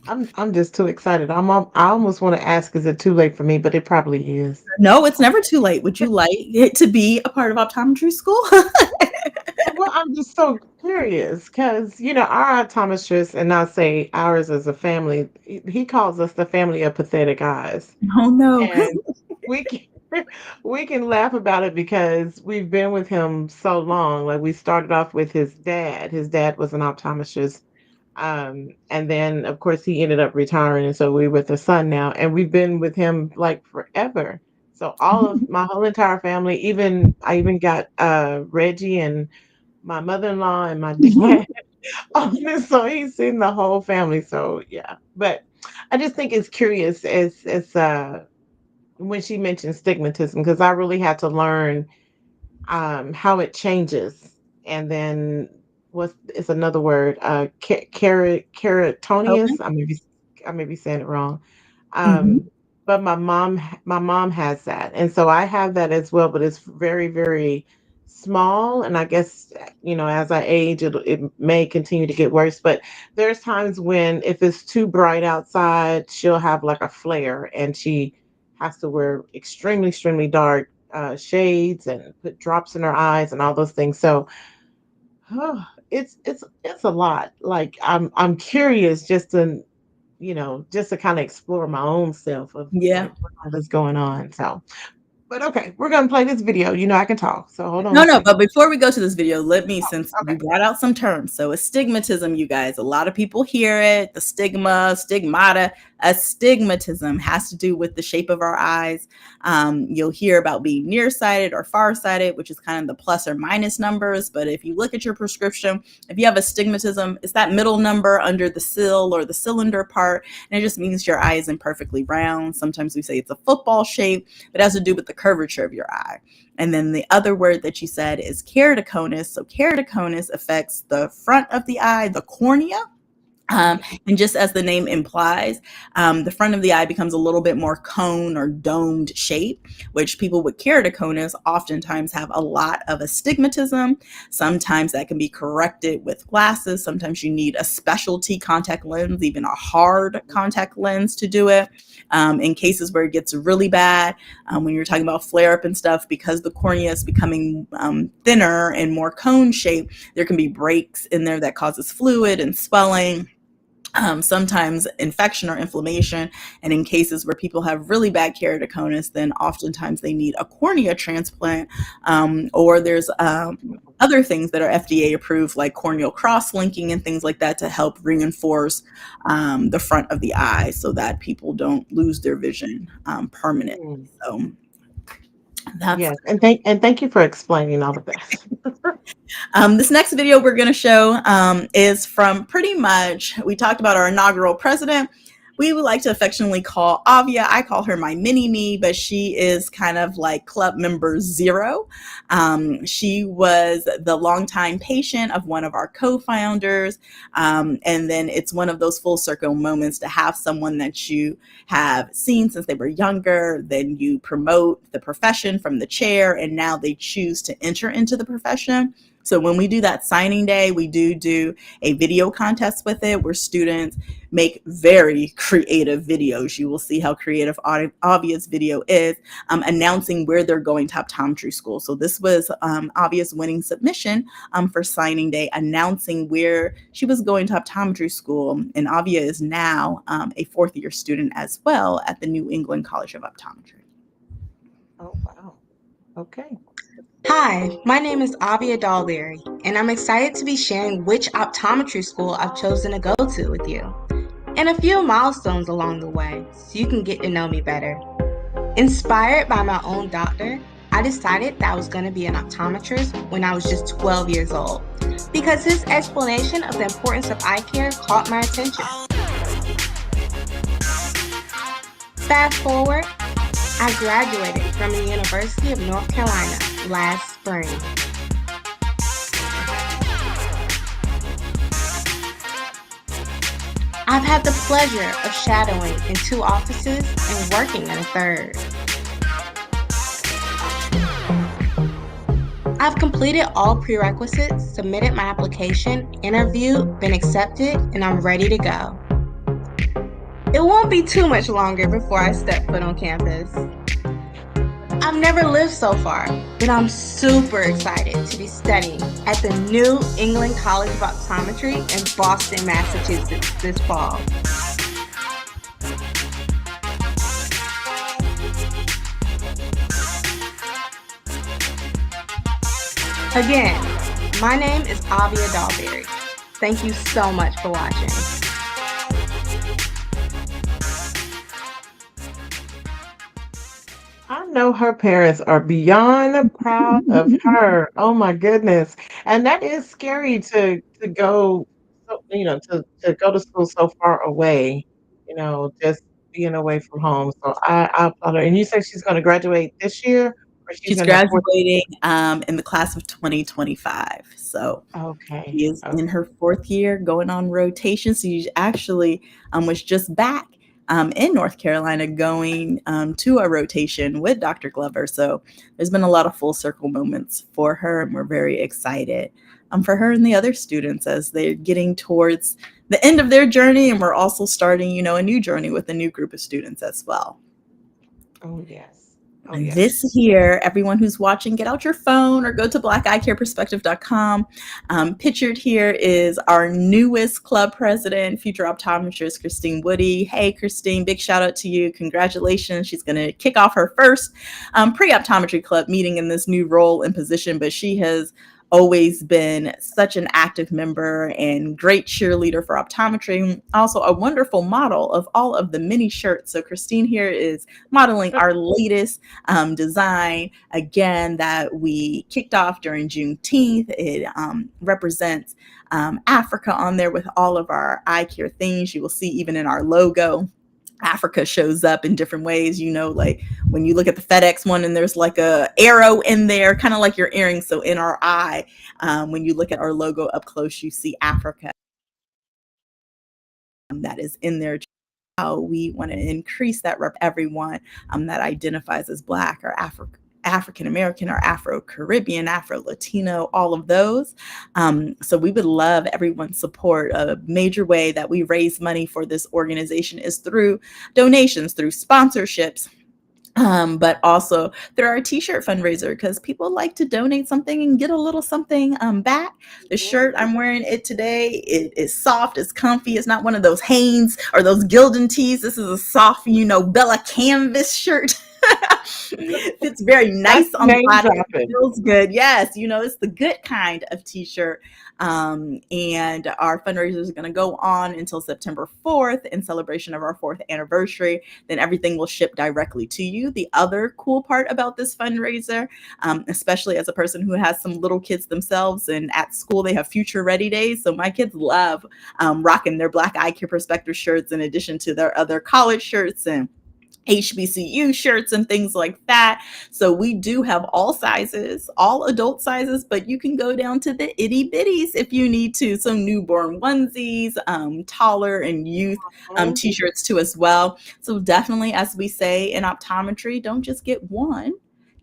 I'm just too excited. I almost want to ask, is it too late for me? But it probably is. No, it's never too late. Would you like it to be a part of optometry school? Well, I'm just so curious because, our optometrist, and I'll say ours as a family, he calls us the family of pathetic eyes. Oh no. And we can, we can laugh about it because we've been with him so long. Like we started off with his dad. His dad was an optometrist. And then of course he ended up retiring. And so we're with the son now. And we've been with him like forever. So all of my whole entire family, I even got Reggie and my mother-in-law and my dad on this, so he's seen the whole family. So yeah. But I just think it's curious as when she mentioned stigmatism, because I really had to learn how it changes. And then what's it's another word, Okay. keratonius. I may be saying it wrong. Mhm. But my mom has that, and so I have that as well, but it's very, very small. And I guess, as I age, it may continue to get worse. But there's times when if it's too bright outside, she'll have like a flare, and she has to wear extremely, extremely dark shades and put drops in her eyes and all those things. So it's a lot. Like I'm curious just to kind of explore my own self of Yeah. like what all is going on. So, but okay, we're gonna play this video. I can talk. So hold on No, a no, second. but before we go to this video, since Okay. you brought out some terms. So astigmatism, you guys, a lot of people hear it, the stigma, stigmata. Astigmatism has to do with the shape of our eyes. You'll hear about being nearsighted or farsighted, which is kind of the plus or minus numbers. But if you look at your prescription, if you have astigmatism, it's that middle number under the sill or the cylinder part. And it just means your eye isn't perfectly round. Sometimes we say it's a football shape, but it has to do with the curvature of your eye. And then the other word that you said is keratoconus. So keratoconus affects the front of the eye, the cornea. And just as the name implies, the front of the eye becomes a little bit more cone or domed shape, which people with keratoconus oftentimes have a lot of astigmatism. Sometimes that can be corrected with glasses. Sometimes you need a specialty contact lens, even a hard contact lens to do it. In cases where it gets really bad, when you're talking about flare up and stuff, because the cornea is becoming thinner and more cone shape, there can be breaks in there that causes fluid and swelling. Sometimes infection or inflammation. And in cases where people have really bad keratoconus, then oftentimes they need a cornea transplant, or there's other things that are FDA approved, like corneal cross-linking and things like that, to help reinforce the front of the eye so that people don't lose their vision permanently. Mm, So that's yes, and thank you for explaining all of that. This next video we're going to show is from pretty much, we talked about our inaugural president. We would like to affectionately call Avia. I call her my mini me, but she is kind of like club member 0. She was the longtime patient of one of our co-founders. And then it's one of those full circle moments to have someone that you have seen since they were younger, then you promote the profession from the chair, and now they choose to enter into the profession. So when we do that signing day, we do a video contest with it where students make very creative videos. You will see how creative Avia's video is, announcing where they're going to optometry school. So this was Avia's winning submission for signing day, announcing where she was going to optometry school. And Avia is now a 4th year student as well at the New England College of Optometry. Oh wow. Okay. Hi, my name is Avia Dahlberry, and I'm excited to be sharing which optometry school I've chosen to go to with you, and a few milestones along the way so you can get to know me better. Inspired by my own doctor, I decided that I was going to be an optometrist when I was just 12 years old because his explanation of the importance of eye care caught my attention. Fast forward, I graduated from the University of North Carolina last spring. I've had the pleasure of shadowing in 2 offices and working in a third. I've completed all prerequisites, submitted my application, interviewed, been accepted, and I'm ready to go. It won't be too much longer before I step foot on campus. I've never lived so far, but I'm super excited to be studying at the New England College of Optometry in Boston, Massachusetts this fall. Again, my name is Avia Dahlberry. Thank you so much for watching. I know her parents are beyond proud of her. Oh my goodness. And that is scary to go to go to school so far away, just being away from home. So I applaud her. And you said she's gonna graduate this year or she's She's in her fourth. graduating in the class of 2025. So Okay. she is in Okay. her 4th year going on rotation. So she actually was just back in North Carolina going to a rotation with Dr. Glover. So there's been a lot of full circle moments for her, and we're very excited for her and the other students as they're getting towards the end of their journey. And we're also starting, a new journey with a new group of students as well. Oh yes. Oh And yes. this here, everyone who's watching, get out your phone or go to blackeyecareperspective.com. Pictured here is our newest club president, future optometrist, Christine Woody. Hey, Christine, big shout out to you. Congratulations. She's going to kick off her first pre-optometry club meeting in this new role and position, but she has always been such an active member and great cheerleader for optometry. Also a wonderful model of all of the mini shirts. So Christine here is modeling our latest design, again, that we kicked off during Juneteenth. It represents Africa on there with all of our eye care things. You will see even in our logo, Africa shows up in different ways, like when you look at the FedEx one and there's like a arrow in there, kind of like your earring. So in our eye, when you look at our logo up close, you see Africa that is in there. How we want to increase that everyone that identifies as Black or African American or Afro-Caribbean, Afro-Latino, all of those. So we would love everyone's support. A major way that we raise money for this organization is through donations, through sponsorships, but also through our t-shirt fundraiser, because people like to donate something and get a little something back. The shirt, I'm wearing it today. It is soft, it's comfy. It's not one of those Hanes or those Gildan tees. This is a soft, Bella canvas shirt. Fits very That's nice on the name body. dropping. Feels good. Yes, it's the good kind of t-shirt. And our fundraiser is going to go on until September 4th in celebration of our 4th anniversary. Then everything will ship directly to you. The other cool part about this fundraiser, especially as a person who has some little kids themselves, and at school they have future ready days. So my kids love rocking their Black Eye Care Perspective shirts in addition to their other college shirts and HBCU shirts and things like that. So we do have all sizes, all adult sizes, but you can go down to the itty bitties if you need to. So newborn onesies, taller and youth t-shirts too as well. So definitely, as we say in optometry, don't just get one,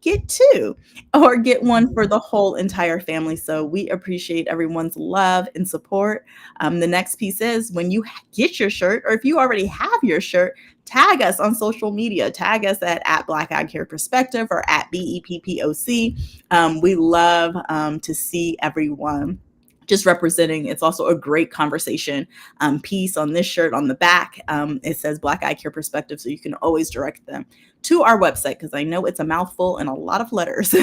get two, or get one for the whole entire family. So we appreciate everyone's love and support. The next piece is when you get your shirt, or if you already have your shirt, tag us on social media. Tag us at Black Eye Care Perspective or at BEPPOC. We love to see everyone just representing. It's also a great conversation piece on this shirt. On the back, it says Black Eye Care Perspective, so you can always direct them to our website, because I know it's a mouthful and a lot of letters,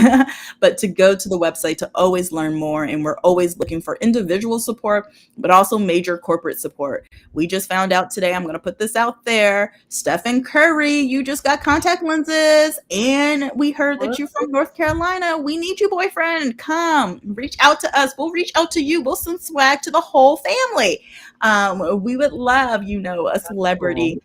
but to go to the website to always learn more. And we're always looking for individual support, but also major corporate support. We just found out today, I'm going to put this out there, Stephen Curry, you just got contact lenses, and we heard that you're from North Carolina. We need you, boyfriend. Come, reach out to us. We'll reach out to you. We'll send swag to the whole family. We would love, a celebrity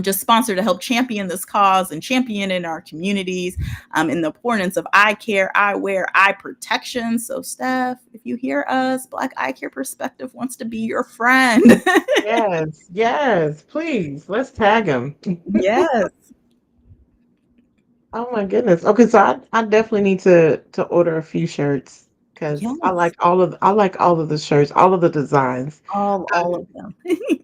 just sponsor to help champion this cause and champion in our communities in the importance of eye care, eyewear, eye protection. So, Steph, if you hear us, Black Eye Care Perspective wants to be your friend. Yes, please. Let's tag him. Yes. Oh my goodness. Okay, so I definitely need to order a few shirts because Yes. I like all of the shirts, all of the designs. All of them.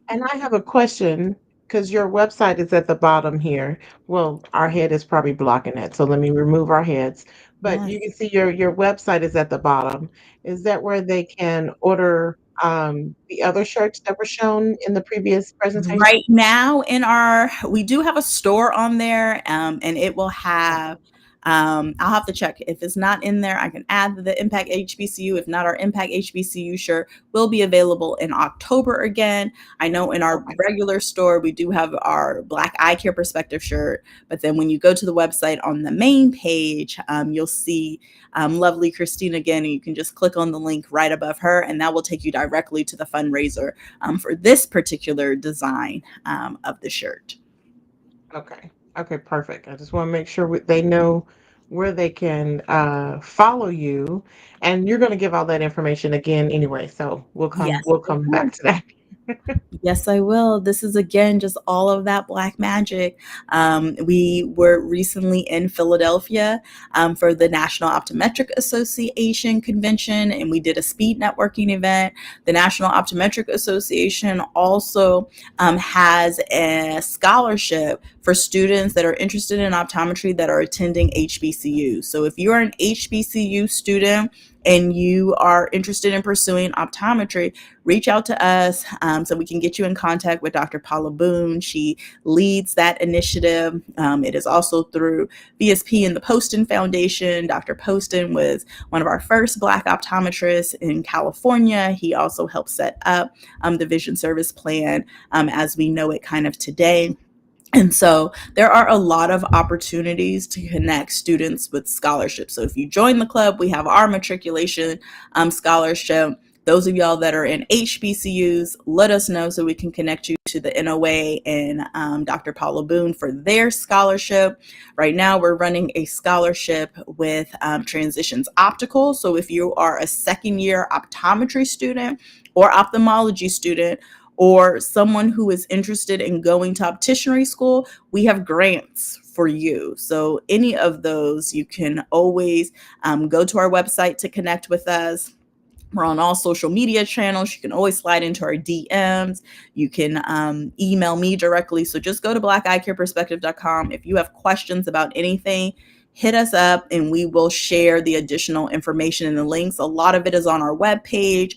And I have a question because your website is at the bottom here. Well, our head is probably blocking it, so let me remove our heads. But Yes. you can see your website is at the bottom. Is that where they can order the other shirts that were shown in the previous presentation? Right now we do have a store on there, and it will have, I'll have to check. If it's not in there, I can add the Impact HBCU. If not, our Impact HBCU shirt will be available in October again. I know in our regular store, we do have our Black Eye Care Perspective shirt, but then when you go to the website on the main page, you'll see lovely Christina again, and you can just click on the link right above her, and that will take you directly to the fundraiser for this particular design of the shirt. Okay. Okay, perfect. I just want to make sure they know where they can follow you, and you're going to give all that information again anyway. So Yes, we'll of come back course. to that. Yes, I will. This is again just all of that Black magic. We were recently in Philadelphia for the National Optometric Association convention, and we did a speed networking event. The National Optometric Association also has a scholarship for students that are interested in optometry that are attending HBCU. So if you're an HBCU student and you are interested in pursuing optometry, reach out to us so we can get you in contact with Dr. Paula Boone. She leads that initiative. It is also through VSP and the Poston Foundation. Dr. Poston was one of our first Black optometrists in California. He also helped set up the Vision Service Plan as we know it kind of today. And so there are a lot of opportunities to connect students with scholarships. So if you join the club, we have our matriculation scholarship. Those of y'all that are in HBCUs, let us know so we can connect you to the NOA and Dr. Paula Boone for their scholarship. Right now, we're running a scholarship with Transitions Optical. So if you are a second-year optometry student or ophthalmology student, or someone who is interested in going to opticianry school, we have grants for you. So any of those, you can always go to our website to connect with us. We're on all social media channels. You can always slide into our DMs. You can email me directly. So just go to blackeyecareperspective.com. If you have questions about anything, hit us up and we will share the additional information and the links. A lot of it is on our webpage,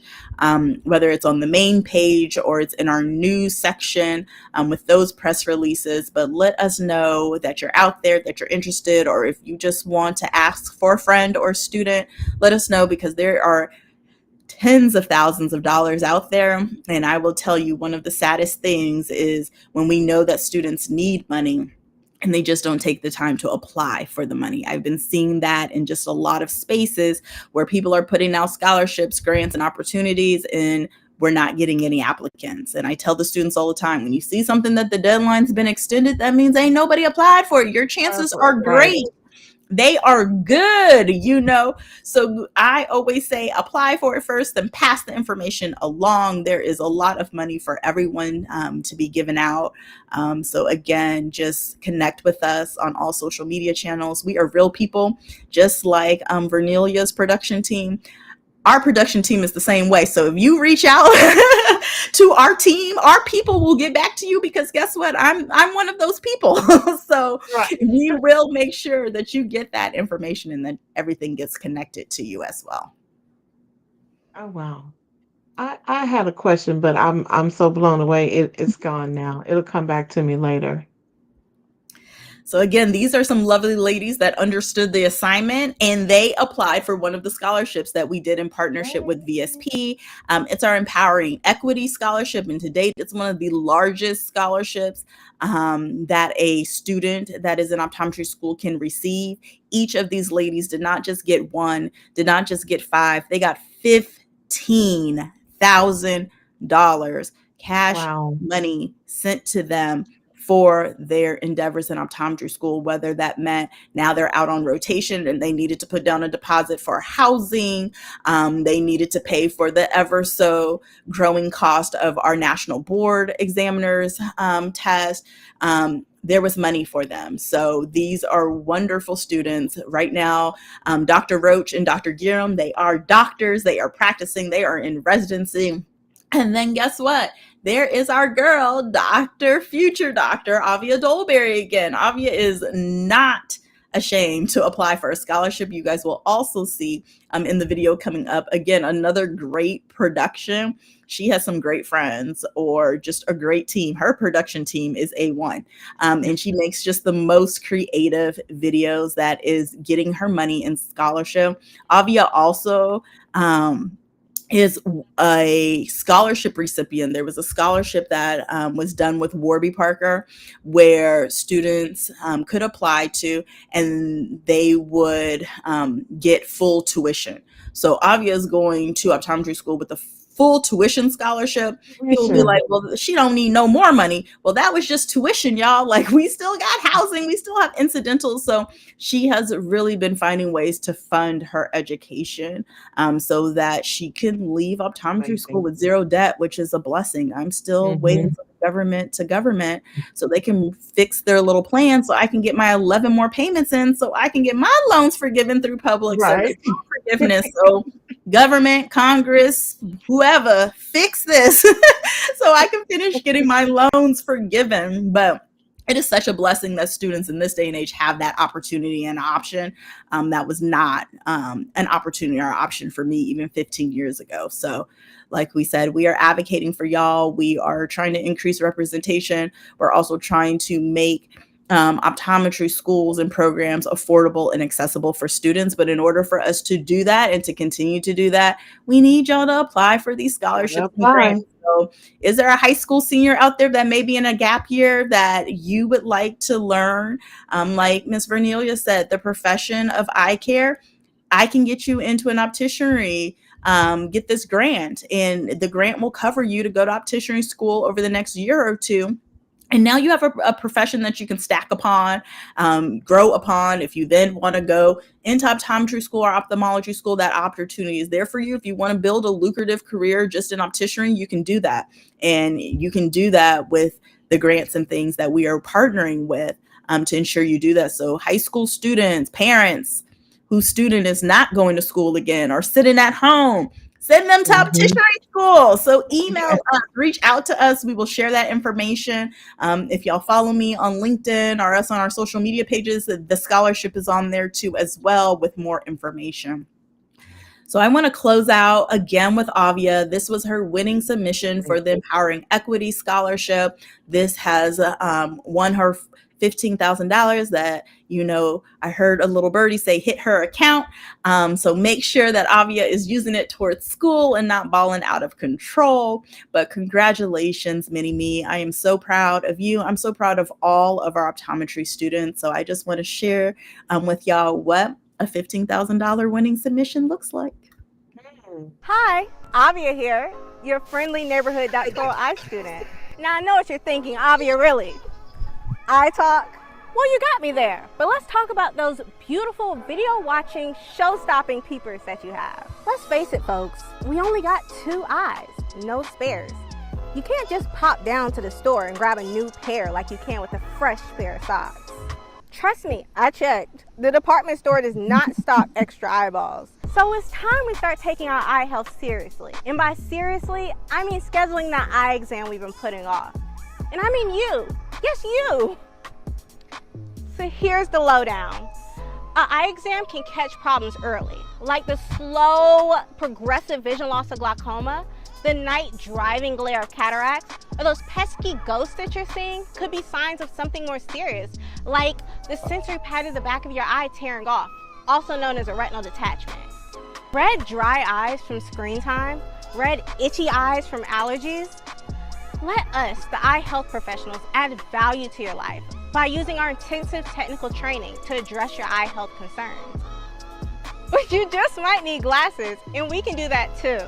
whether it's on the main page or it's in our news section with those press releases. But let us know that you're out there, that you're interested, or if you just want to ask for a friend or student, let us know, because there are tens of thousands of dollars out there. And I will tell you, one of the saddest things is when we know that students need money and they just don't take the time to apply for the money. I've been seeing that in just a lot of spaces where people are putting out scholarships, grants, and opportunities, and we're not getting any applicants. And I tell the students all the time, when you see something that the deadline's been extended, that means ain't nobody applied for it. Your chances are great. They are good, So I always say apply for it first, then pass the information along. There is a lot of money for everyone to be given out. So again, just connect with us on all social media channels. We are real people, just like Vernelia's production team. Our production team is the same way. So if you reach out to our team, our people will get back to you, because guess what? I'm one of those people. So we will make sure that you get that information and that everything gets connected to you as well. Oh wow. I had a question, but I'm so blown away. It's gone now. It'll come back to me later. So again, these are some lovely ladies that understood the assignment and they applied for one of the scholarships that we did in partnership with VSP. It's our Empowering Equity Scholarship, and to date, it's one of the largest scholarships that a student that is in optometry school can receive. Each of these ladies did not just get one, did not just get five, they got $15,000 cash Wow. money sent to them for their endeavors in optometry school, whether that meant now they're out on rotation and they needed to put down a deposit for housing, they needed to pay for the ever so growing cost of our national board examiners test. There was money for them. So these are wonderful students. Right now, Dr. Roach and Dr. Giram, they are doctors, they are practicing, they are in residency. And then guess what? There is our girl, future Dr. Avia Dolberry again. Avia is not ashamed to apply for a scholarship. You guys will also see in the video coming up, again, another great production. She has some great friends or just a great team. Her production team is A1. And she makes just the most creative videos that is getting her money in scholarship. Avia also is a scholarship recipient. There was a scholarship that was done with Warby Parker where students could apply to and they would get full tuition. So Avia is going to optometry school with a full tuition scholarship. People will be like, well, she don't need no more money. Well, that was just tuition, y'all. Like, we still got housing, we still have incidentals. So she has really been finding ways to fund her education so that she can leave optometry school with zero debt, which is a blessing. I'm still waiting for the government so they can fix their little plan so I can get my 11 more payments in so I can get my loans forgiven through public service forgiveness. So government, Congress, whoever, fix this so I can finish getting my loans forgiven. But it is such a blessing that students in this day and age have that opportunity and option. That was not an opportunity or option for me even 15 years ago. So like we said, we are advocating for y'all. We are trying to increase representation. We're also trying to make optometry schools and programs affordable and accessible for students. But in order for us to do that and to continue to do that, we need y'all to apply for these scholarships and grants. So is there a high school senior out there that may be in a gap year that you would like to learn? Like Ms. Vernelia said, the profession of eye care, I can get you into an opticianry, get this grant, and the grant will cover you to go to opticianry school over the next year or two. And now you have a profession that you can stack upon, grow upon. If you then want to go into optometry school or ophthalmology school, that opportunity is there for you. If you want to build a lucrative career just in opticianry, you can do that. And you can do that with the grants and things that we are partnering with to ensure you do that. So high school students, parents whose student is not going to school again or sitting at home, send them to opticianry school. So email us, reach out to us. We will share that information. If y'all follow me on LinkedIn or us on our social media pages, the scholarship is on there too as well with more information. So I want to close out again with Avia. This was her winning submission for the Empowering Equity Scholarship. This has won her $15,000 that, I heard a little birdie say hit her account. So make sure that Avia is using it towards school and not balling out of control. But congratulations, Mini-Me. I am so proud of you. I'm so proud of all of our optometry students. So I just want to share with y'all what a $15,000 winning submission looks like. Hi, Avia here, your friendly neighborhood doctoral eye student. Now I know what you're thinking, Avia, really? Eye talk? Well, you got me there. But let's talk about those beautiful video watching, show stopping peepers that you have. Let's face it, folks, we only got 2 eyes, no spares. You can't just pop down to the store and grab a new pair like you can with a fresh pair of socks. Trust me, I checked. The department store does not stock extra eyeballs. So it's time we start taking our eye health seriously. And by seriously, I mean scheduling that eye exam we've been putting off. And I mean you. Yes, you. So here's the lowdown. An eye exam can catch problems early, like the slow, progressive vision loss of glaucoma, the night driving glare of cataracts, or those pesky ghosts that you're seeing could be signs of something more serious, like the sensory pad of the back of your eye tearing off, also known as a retinal detachment. Red dry eyes from screen time, red itchy eyes from allergies. Let us, the eye health professionals, add value to your life by using our intensive technical training to address your eye health concerns. But you just might need glasses, and we can do that too.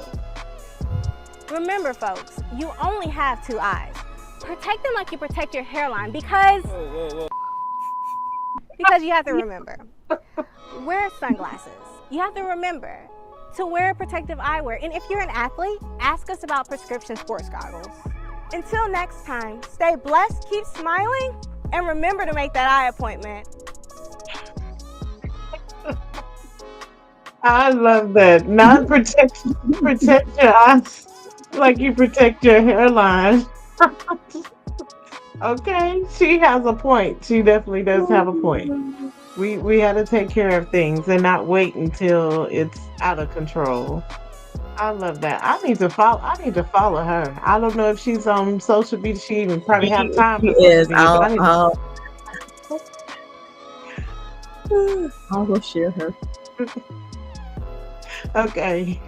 Remember, folks, you only have 2 eyes. Protect them like you protect your hairline because you have to remember. Wear sunglasses. You have to remember to wear protective eyewear. And if you're an athlete, ask us about prescription sports goggles. Until next time, stay blessed, keep smiling, and remember to make that eye appointment. I love that. Not protect your eyes like you protect your hairline. Okay, she has a point. She definitely does have a point. We had to take care of things and not wait until it's out of control. I love that. I need to follow her. I don't know if she's on social media. She even probably have time She for social is. media, but I need to. I'll go share her. Okay.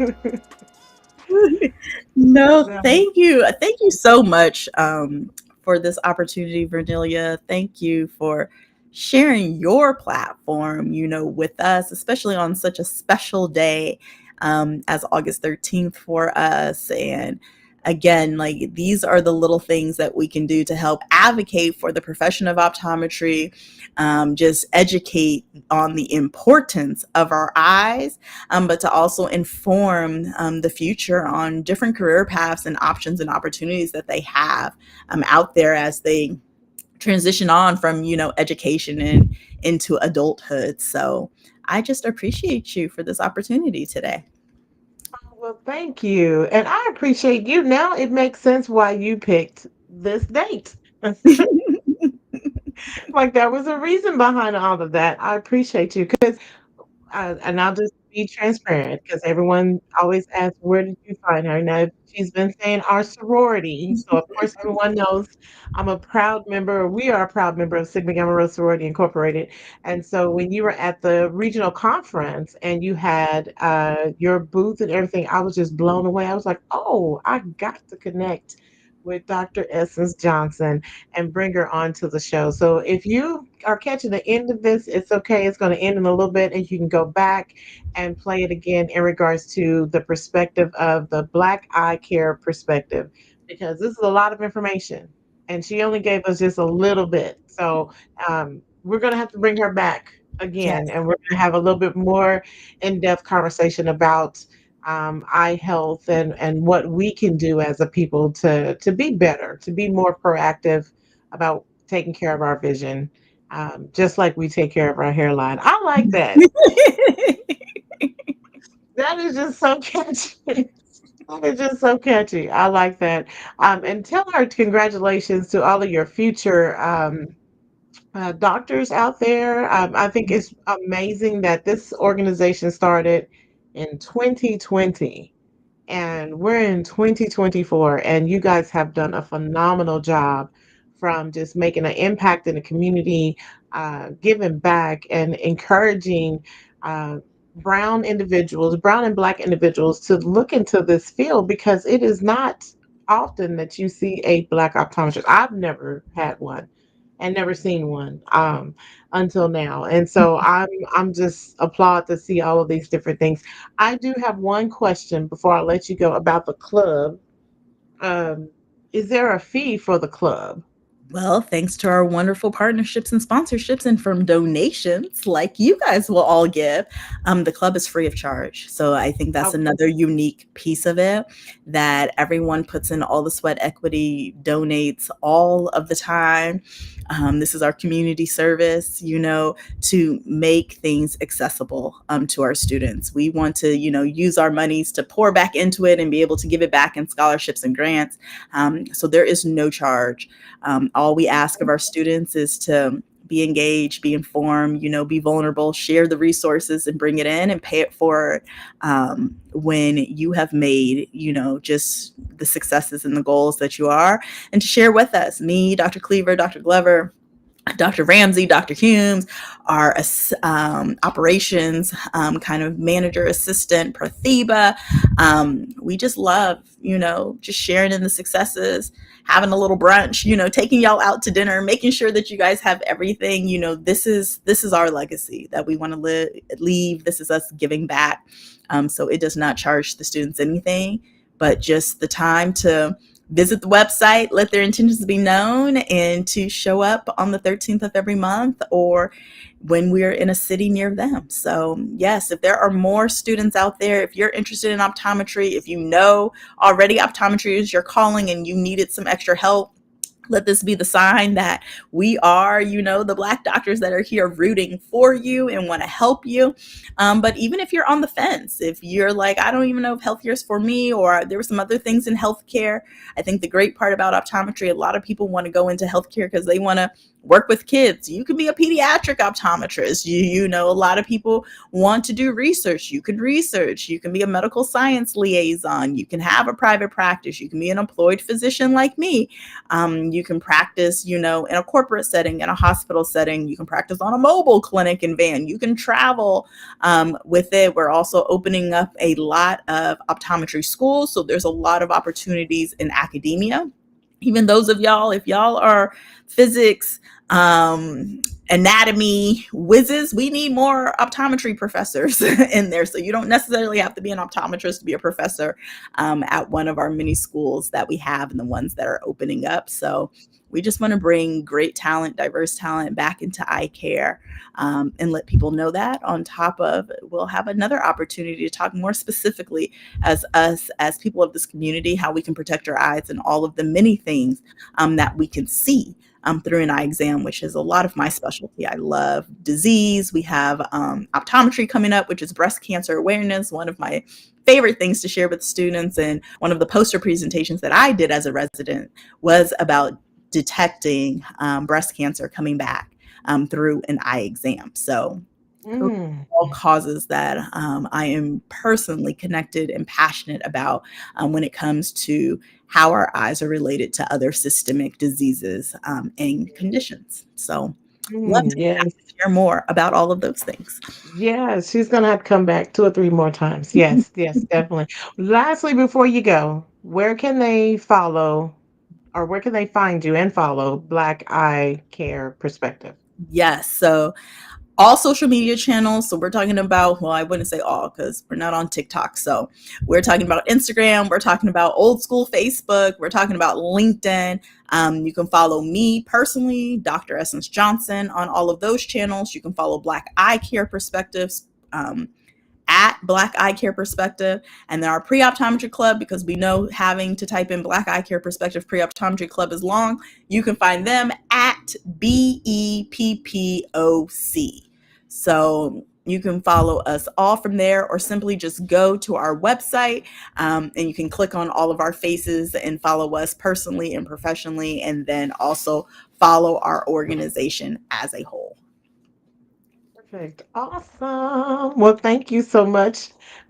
No, Yeah. thank you. Thank you so much for this opportunity, Vernelia. Thank you for sharing your platform, with us, especially on such a special day as August 13th for us. And again, like these are the little things that we can do to help advocate for the profession of optometry, just educate on the importance of our eyes, but to also inform the future on different career paths and options and opportunities that they have out there as they transition on from, education and into adulthood. So I just appreciate you for this opportunity today. Well, thank you. And I appreciate you. Now it makes sense why you picked this date. Like there was a reason behind all of that. I appreciate you because and I'll just be transparent because everyone always asks, where did you find her? Now, she's been saying our sorority. So, of course, everyone knows I'm a proud member. We are a proud member of Sigma Gamma Rho Sorority Incorporated. And so, when you were at the regional conference and you had your booth and everything, I was just blown away. I was like, oh, I got to connect with Dr. Essence Johnson and bring her on to the show. So if you are catching the end of this, it's okay. It's going to end in a little bit, and you can go back and play it again in regards to the perspective of the Black eye care perspective, because this is a lot of information, and she only gave us just a little bit. So we're going to have to bring her back again, Yes. and we're going to have a little bit more in-depth conversation about eye health and what we can do as a people to be better, to be more proactive about taking care of our vision, just like we take care of our hairline. I like that. That is just so catchy. That is just so catchy. I like that. And tell her congratulations to all of your future doctors out there. I think it's amazing that this organization started in 2020 and we're in 2024, and you guys have done a phenomenal job from just making an impact in the community, giving back and encouraging uh, brown and black individuals to look into this field because it is not often that you see a black optometrist. I've never had one and never seen one until now. And so I'm just applaud to see all of these different things. I do have one question before I let you go about the club. Um, is there a fee for the club? Well, thanks to our wonderful partnerships and sponsorships and from donations like you guys will all give, the club is free of charge. So I think that's Okay. another unique piece of it, that everyone puts in all the sweat equity, donates all of the time. This is our community service, to make things accessible to our students. We want to, use our monies to pour back into it and be able to give it back in scholarships and grants. So there is no charge. All we ask of our students is to be engaged, be informed, be vulnerable, share the resources and bring it in and pay it forward when you have made, just the successes and the goals that you are, and to share with us, me, Dr. Cleaver, Dr. Glover, Dr. Ramsey, Dr. Humes, our operations kind of manager assistant, Prathiba. We just love, just sharing in the successes, having a little brunch, taking y'all out to dinner, making sure that you guys have everything. This is our legacy that we want to leave. This is us giving back. So it does not charge the students anything, but just the time to visit the website, let their intentions be known, and to show up on the 13th of every month or when we're in a city near them. So yes, if there are more students out there, if you're interested in optometry, if you know already optometry is your calling and you needed some extra help, let this be the sign that we are, the Black doctors that are here rooting for you and want to help you. But even if you're on the fence, if you're like, I don't even know if healthcare is for me, or there were some other things in healthcare. I think the great part about optometry, a lot of people want to go into healthcare because they want to work with kids. You can be a pediatric optometrist. A lot of people want to do research. You can research. You can be a medical science liaison. You can have a private practice. You can be an employed physician like me. You can practice, in a corporate setting, in a hospital setting. You can practice on a mobile clinic and van. You can travel with it. We're also opening up a lot of optometry schools. So there's a lot of opportunities in academia. Even those of y'all, if y'all are physics, anatomy whizzes, we need more optometry professors in there. So you don't necessarily have to be an optometrist to be a professor at one of our many schools that we have and the ones that are opening up. So we just want to bring great talent, diverse talent back into eye care and let people know that. On top of, we'll have another opportunity to talk more specifically as us, as people of this community, how we can protect our eyes and all of the many things that we can see through an eye exam, which is a lot of my specialty. I love disease. We have optometry coming up, which is breast cancer awareness, one of my favorite things to share with students. And one of the poster presentations that I did as a resident was about detecting breast cancer coming back through an eye exam. So all causes that I am personally connected and passionate about when it comes to how our eyes are related to other systemic diseases and conditions. So love to share more about all of those things. Yes, she's gonna have to come back 2 or 3 more times. Yes, yes, definitely. Lastly, before you go, where can they follow or where can they find you and follow Black Eye Care Perspective? Yes. So all social media channels. So we're talking about, well, I wouldn't say all because we're not on TikTok. So we're talking about Instagram. We're talking about old school Facebook. We're talking about LinkedIn. You can follow me personally, Dr. Essence Johnson, on all of those channels. You can follow Black Eye Care Perspectives at Black Eye Care Perspective, and then our pre-optometry club, because we know having to type in Black Eye Care Perspective pre-optometry club is long. You can find them at BEPPOC. So you can follow us all from there, or simply just go to our website and you can click on all of our faces and follow us personally and professionally, and then also follow our organization as a whole. Perfect. Awesome. Well, thank you so much,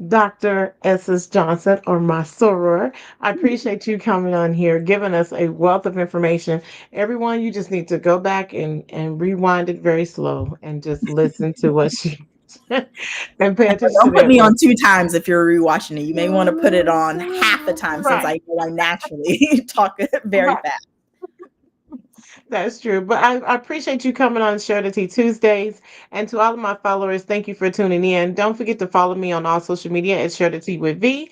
Dr. Essence Johnson, or my soror. I appreciate you coming on here, giving us a wealth of information. Everyone, you just need to go back and rewind it very slow and just listen to what she and pay attention to Don't put that me on word. 2 times if you're rewatching it. You may want to put it on half a time, since Right. I know I naturally talk very Right. fast. That's true. But I appreciate you coming on Share the Tea Tuesdays. And to all of my followers, thank you for tuning in. Don't forget to follow me on all social media at Share the Tea with V.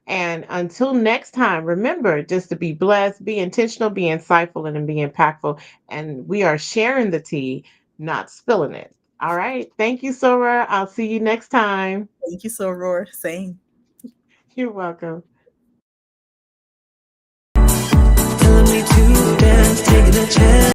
And until next time, remember just to be blessed, be intentional, be insightful, and be impactful. And we are sharing the tea, not spilling it. All right. Thank you, Sora. I'll see you next time. Thank you, Soror. Same. You're welcome. Telling me to dance, taking a chance.